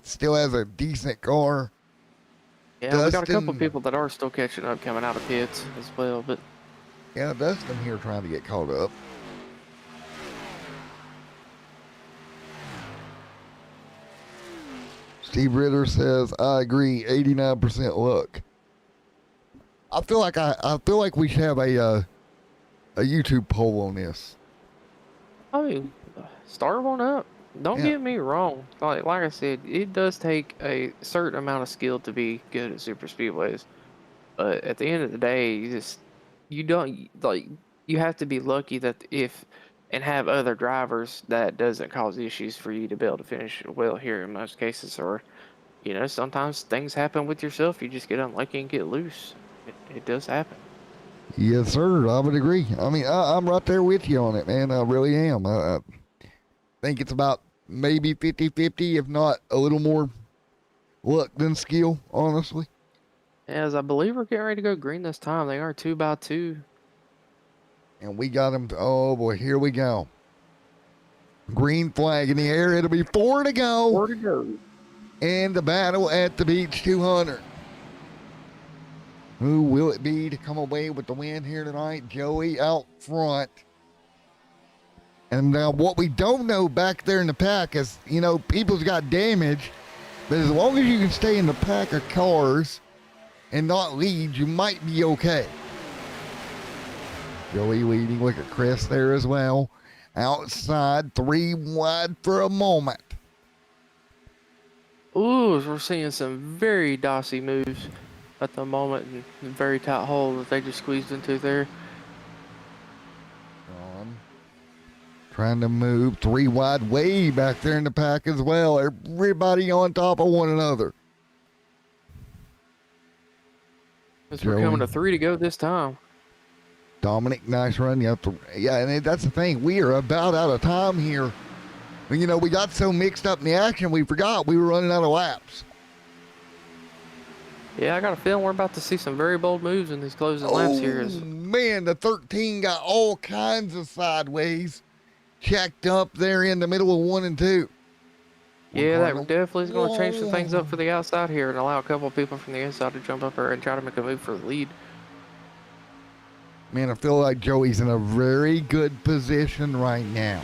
Still has a decent car. Yeah, we got a couple people that are still catching up coming out of pits as well, but yeah, Dustin here trying to get caught up. Steve Ritter says, I agree, 89% luck. I feel like we should have a YouTube poll on this. I mean, start one up. Don't get me wrong. Like I said, it does take a certain amount of skill to be good at super speedways. But at the end of the day, you have to be lucky that and have other drivers that doesn't cause issues for you to be able to finish well here in most cases. Or, sometimes things happen with yourself. You just get unlucky and get loose. It does happen. Yes, sir. I would agree. I mean, I'm right there with you on it, man. I really am. I think it's about maybe 50-50, if not a little more luck than skill, honestly. As I believe we're getting ready to go green this time. They are 2x2. And we got him. Oh, boy. Here we go. Green flag in the air. It'll be 4 to go. 4 to go. And the battle at the Beach 200. Who will it be to come away with the win here tonight? Joey out front. And now what we don't know back there in the pack is, people's got damage. But as long as you can stay in the pack of cars and not lead, you might be okay. Joey leading. Look at Chris there as well. Outside, 3 wide for a moment. Ooh, we're seeing some very dossy moves at the moment. And very tight hole that they just squeezed into there. Trying to move 3 wide way back there in the pack as well. Everybody on top of one another. We're coming to 3 to go this time. Dominic, nice run. Yeah, and that's the thing. We are about out of time here. We got so mixed up in the action, we forgot we were running out of laps. Yeah, I got a feeling we're about to see some very bold moves in these closing laps here. Man, the 13 got all kinds of sideways. Checked up there in the middle of 1 and 2. Yeah, that definitely is going to change some things up for the outside here and allow a couple of people from the inside to jump up there and try to make a move for the lead. Man, I feel like Joey's in a very good position right now.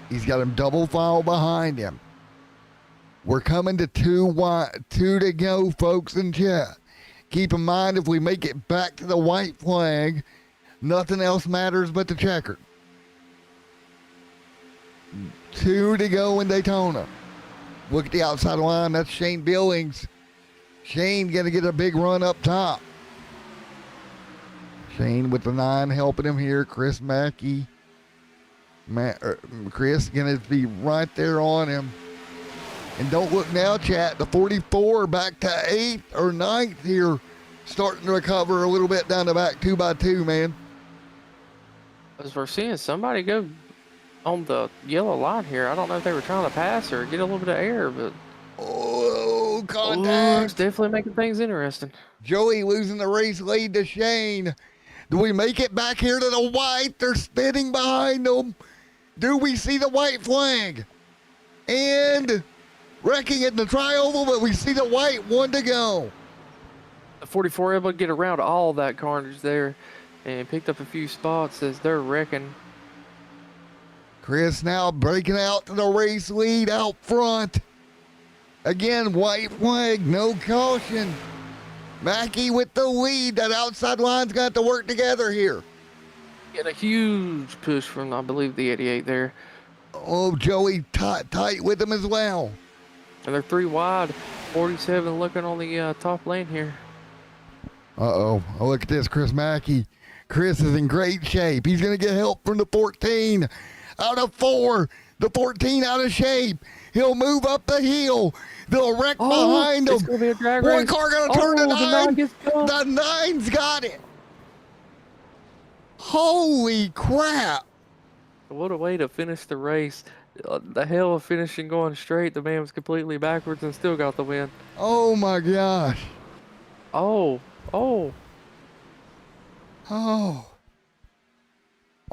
He's got him double file behind him. We're coming to 2 to go, folks in chat. Keep in mind, if we make it back to the white flag, nothing else matters but the checker. 2 to go in Daytona. Look at the outside line. That's Shane Billings. Shane going to get a big run up top. Shane with the 9 helping him here. Chris Mackey. Chris going to be right there on him. And don't look now, chat. The 44 back to 8th or 9th here. Starting to recover a little bit down the back 2x2, man. As we're seeing somebody go on the yellow line here. I don't know if they were trying to pass or get a little bit of air, but contact. It's definitely making things interesting. Joey losing the race lead to Shane. Do we make it back here to the white? They're spinning behind them. Do we see the white flag? And wrecking it in the tri-oval, but we see the white. 1 to go. The 44 able to get around all that carnage there and picked up a few spots as they're wrecking. Chris now breaking out to the race lead out front. Again, white flag, no caution. Mackey with the lead. That outside line's got to work together here. Getting a huge push from, I believe, the 88 there. Oh, Joey tight with him as well. And they're 3 wide. 47 looking on the top lane here. Uh-oh. Oh, look at this. Chris Mackey Chris is in great shape. He's going to get help from the 14 out of 4. The 14 out of shape. He'll move up the hill. They'll wreck behind him. It's going to be a drag One race. car going to turn to the 9 9. gets going. The 9's got it. Holy crap. What a way to finish the race. The hell of finishing going straight. The man was completely backwards and still got the win. Oh my gosh. Oh. Oh.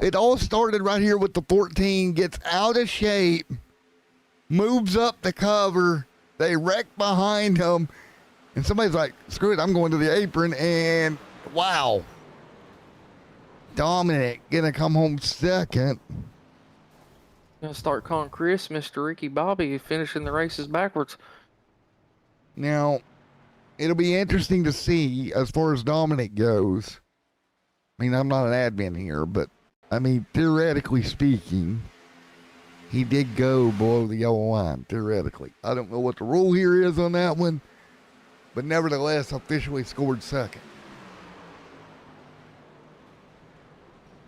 It all started right here with the 14 gets out of shape, moves up the cover, they wreck behind him, and somebody's like, screw it, I'm going to the apron, and wow. Dominic gonna come home second. Gonna start calling Chris Mr. Ricky Bobby, finishing the races backwards. Now, it'll be interesting to see as far as Dominic goes. I mean, I'm not an admin here, but I mean, theoretically speaking, he did go below the yellow line, theoretically. I don't know what the rule here is on that one, but nevertheless, officially scored second.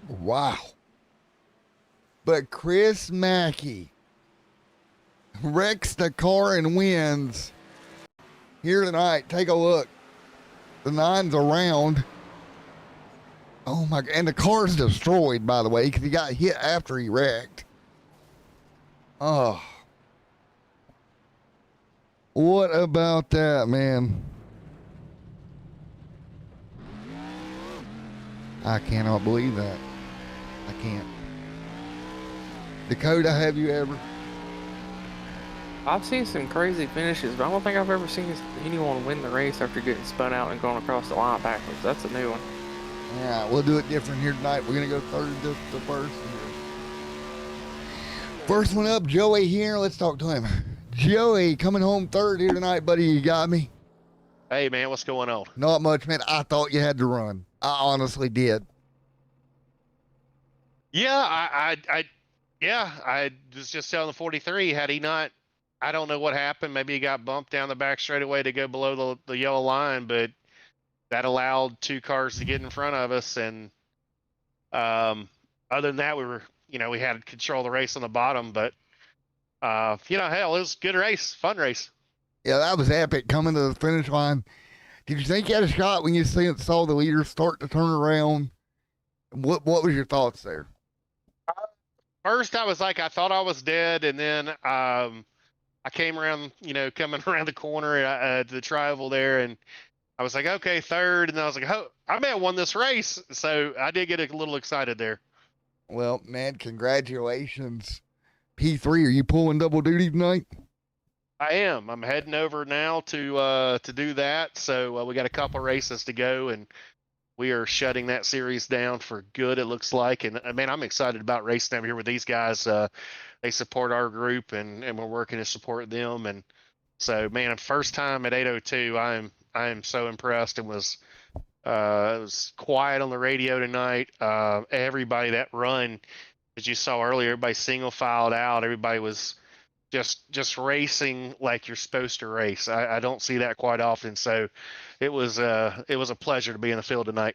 Wow. But Chris Mackey wrecks the car and wins here tonight. Take a look. The 9's around. Oh my, and the car's destroyed, by the way, because he got hit after he wrecked. Oh. What about that, man? I cannot believe that. I can't. Dakota, have you ever? I've seen some crazy finishes, but I don't think I've ever seen anyone win the race after getting spun out and going across the line backwards. That's a new one. Yeah, we'll do it different here tonight. We're going to go third to first. First one up, Joey here. Let's talk to him. Joey, coming home third here tonight, buddy. You got me? Hey, man, what's going on? Not much, man. I thought you had to run. I honestly did. Yeah, I was just telling the 43. Had he not, I don't know what happened. Maybe he got bumped down the back straightaway to go below the yellow line, but that allowed 2 cars to get in front of us. And other than that, we had control of the race on the bottom. But hell, it was a good race, fun race. Yeah, that was epic coming to the finish line. Did you think you had a shot when you saw the leaders start to turn around? What was your thoughts there? First, I was like, I thought I was dead, and then I came around, coming around the corner to the tri-oval there, and I was like, okay, third, and then I was like, oh, I may have won this race, so I did get a little excited there. Well, man, congratulations. P3, are you pulling double duty tonight? I am. I'm heading over now to do that, so we got a couple races to go, and we are shutting that series down for good, it looks like. And man, I'm excited about racing over here with these guys. They support our group, and we're working to support them. And so, man, first time at 802, I am so impressed. It was quiet on the radio tonight. Everybody that run, as you saw earlier, everybody single filed out. Everybody was just racing like you're supposed to race. I don't see that quite often. So it was a pleasure to be in the field tonight.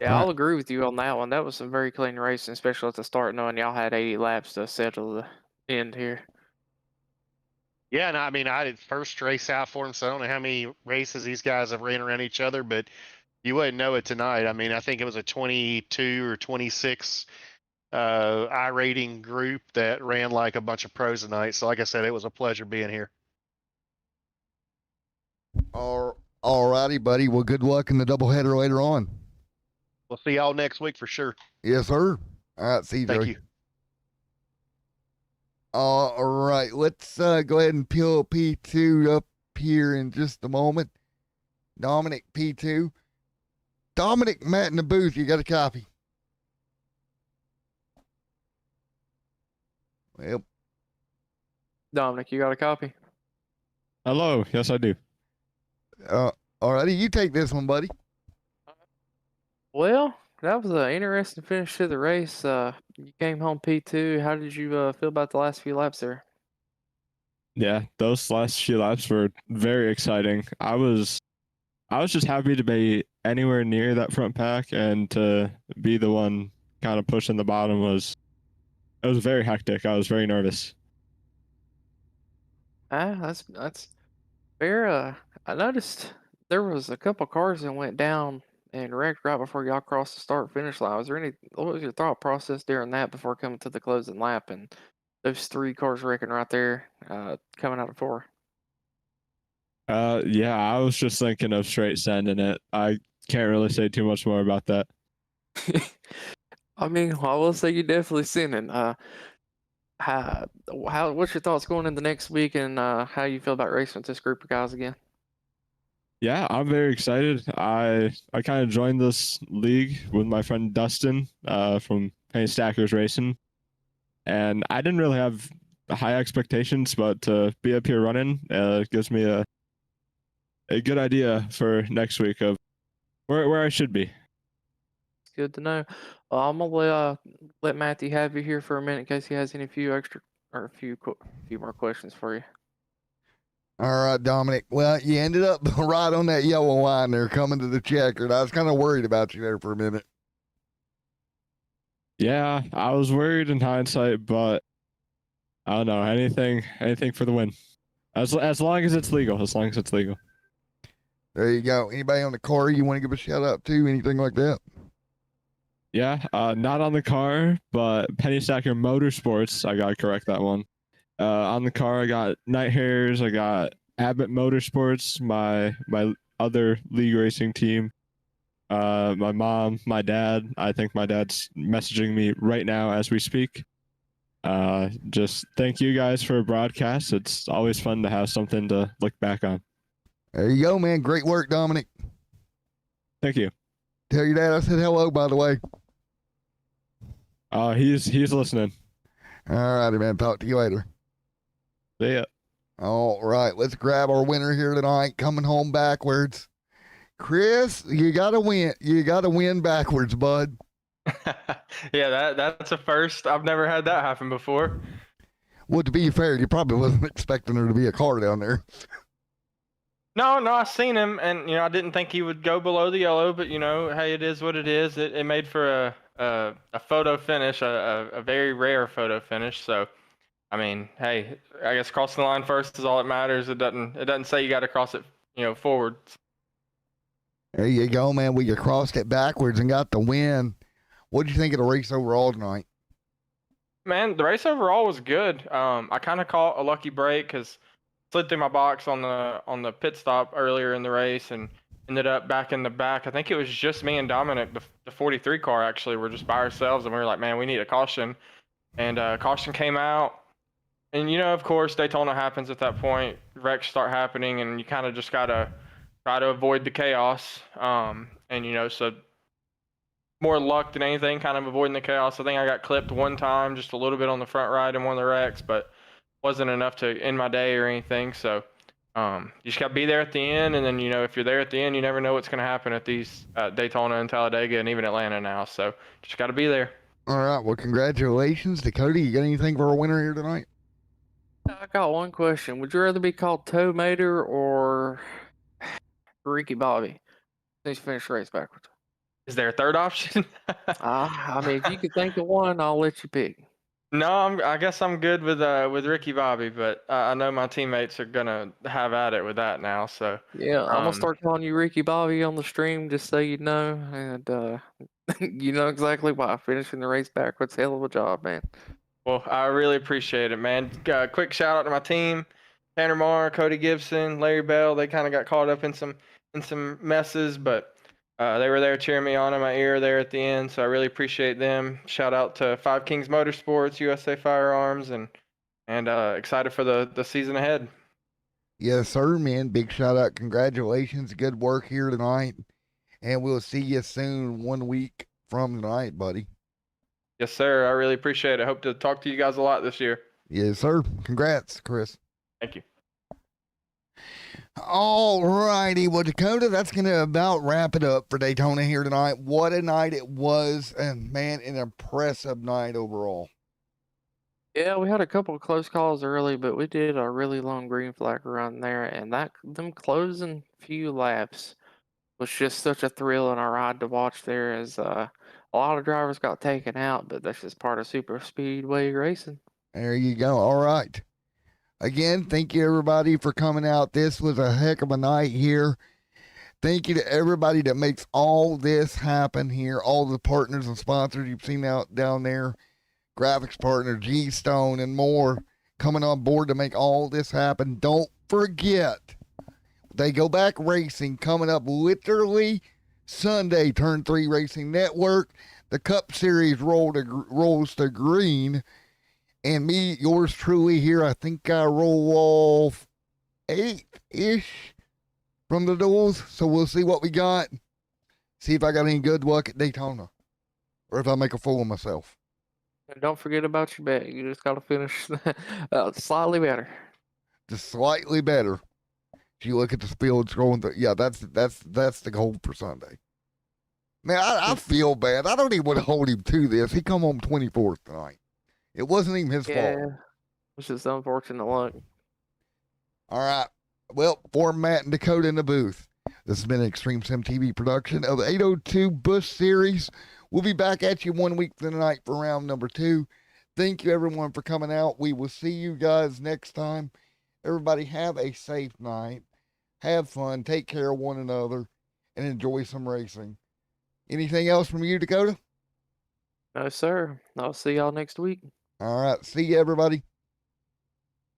Yeah, I'll agree with you on that one. That was a very clean race, especially at the start, knowing y'all had 80 laps to settle the end here. Yeah, and I mean, I did first race out for him, so I don't know how many races these guys have ran around each other, but you wouldn't know it tonight. I mean, I think it was a 22 or 26 iRating group that ran like a bunch of pros tonight. So like I said, it was a pleasure being here. All righty, buddy. Well, good luck in the doubleheader later on. We'll see y'all next week for sure. Yes, sir. All right, see you, Thank Joey. you. All right, let's go ahead and peel P2 up here in just a moment. Dominic, P2. Dominic, Matt in the booth, you got a copy? Well, Dominic, you got a copy? Hello. Yes, I do. all righty, you take this one, buddy. Well, that was an interesting finish to the race. You came home P2. How did you feel about the last few laps there? Yeah, those last few laps were very exciting. I was I was just happy to be anywhere near that front pack and to be the one kind of pushing the bottom it was very hectic. I was very nervous. That's fair. I noticed there was a couple cars that went down and wrecked right before y'all crossed the start finish line. Was there what was your thought process during that before coming to the closing lap and those 3 cars wrecking right there, coming out of 4? Yeah, I was just thinking of straight sending it. I can't really say too much more about that. I mean, I will say you definitely sinning. What's your thoughts going into next week and how you feel about racing with this group of guys again? Yeah, I'm very excited. I kind of joined this league with my friend Dustin from Penny Stackers Racing, and I didn't really have high expectations, but to be up here running gives me a good idea for next week of where I should be. It's good to know. I'm gonna let Matthew have you here for a minute in case he has any few extra or a few more questions for you. All right, Dominic. Well, you ended up right on that yellow line there coming to the checkered. I was kind of worried about you there for a minute. Yeah, I was worried in hindsight, but I don't know, anything for the win. As long as it's legal, as long as it's legal. There you go. Anybody on the car you want to give a shout out to? Anything like that? Yeah, not on the car, but Penny Stacker Motorsports. I gotta correct that one. On the car, I got Night Hares. I got Abbott Motorsports, my other league racing team. My mom, my dad. I think my dad's messaging me right now as we speak. Just thank you guys for a broadcast. It's always fun to have something to look back on. There you go, man. Great work, Dominic. Thank you. Tell your dad I said hello, by the way. He's listening. All righty, man. Talk to you later. See ya. All right, let's grab our winner here tonight. Coming home backwards. Chris, you gotta win. You gotta win backwards, bud. Yeah, that's a first. I've never had that happen before. Well, to be fair, you probably wasn't expecting there to be a car down there. No, I seen him, and I didn't think he would go below the yellow, but hey, it is what it is. It made for a photo finish, a very rare photo finish. So, I mean, hey, I guess crossing the line first is all that matters. It doesn't say you got to cross it, forward. There you go, man. We crossed it backwards and got the win. What did you think of the race overall tonight? Man, the race overall was good. I kind of caught a lucky break because slid through my box on the pit stop earlier in the race and ended up back in the back. I think it was just me and Dominic, the 43 car actually, were just by ourselves, and we were like, man, we need a caution. And caution came out. And of course, Daytona happens at that point. Wrecks start happening, and you kind of just gotta try to avoid the chaos. So more luck than anything, kind of avoiding the chaos. I think I got clipped one time, just a little bit on the front right in one of the wrecks, but wasn't enough to end my day or anything. So you just got to be there at the end. And then, if you're there at the end, you never know what's going to happen at these Daytona and Talladega and even Atlanta now. So just got to be there. All right. Well, congratulations. Dakota, you got anything for our winner here tonight? I got one question. Would you rather be called Toe Mater or Ricky Bobby? Please finish the race backwards. Is there a third option? I mean, if you could think of one, I'll let you pick. No, I guess I'm good with Ricky Bobby, but I know my teammates are gonna have at it with that now. So yeah, I'm gonna start calling you Ricky Bobby on the stream, just so you know, and you know exactly why. Finishing the race backwards, hell of a job, man. Well, I really appreciate it, man. Quick shout out to my team: Tanner Marr, Cody Gibson, Larry Bell. They kind of got caught up in some messes, but they were there cheering me on in my ear there at the end, so I really appreciate them. Shout out to Five Kings Motorsports, USA Firearms, and excited for the season ahead. Yes, sir, man. Big shout out. Congratulations. Good work here tonight. And we'll see you soon 1 week from tonight, buddy. Yes, sir. I really appreciate it. Hope to talk to you guys a lot this year. Yes, sir. Congrats, Chris. Thank you. All righty. Well, Dakota, that's going to about wrap it up for Daytona here tonight. What a night it was. And, man, an impressive night overall. Yeah, we had a couple of close calls early, but we did a really long green flag run there, and them closing few laps was just such a thrill and a ride to watch there as a lot of drivers got taken out, but that's just part of super speedway racing. There you go. All right. Again, thank you everybody for coming out. This was a heck of a night here. Thank you to everybody that makes all this happen here. All the partners and sponsors you've seen out down there. Graphics partner, G-Stone, and more coming on board to make all this happen. Don't forget, They Go Back Racing coming up literally Sunday, Turn 3 Racing Network. The Cup Series rolls to green. And me, yours truly here, I think I roll off 8th-ish from the duels. So we'll see what we got. See if I got any good luck at Daytona. Or if I make a fool of myself. And don't forget about your bet. You just got to finish slightly better. Just slightly better. If you look at the field scrolling through, yeah, that's the goal for Sunday. Man, I feel bad. I don't even want to hold him to this. He come home 24th tonight. It wasn't even his fault. It's just unfortunate luck. All right. Well, for Matt and Dakota in the booth, this has been an ExtremeSimTV production of the 802 Busch Series. We'll be back at you 1 week tonight for round number 2. Thank you, everyone, for coming out. We will see you guys next time. Everybody have a safe night. Have fun. Take care of one another. And enjoy some racing. Anything else from you, Dakota? No, sir. I'll see y'all next week. All right. See you, everybody.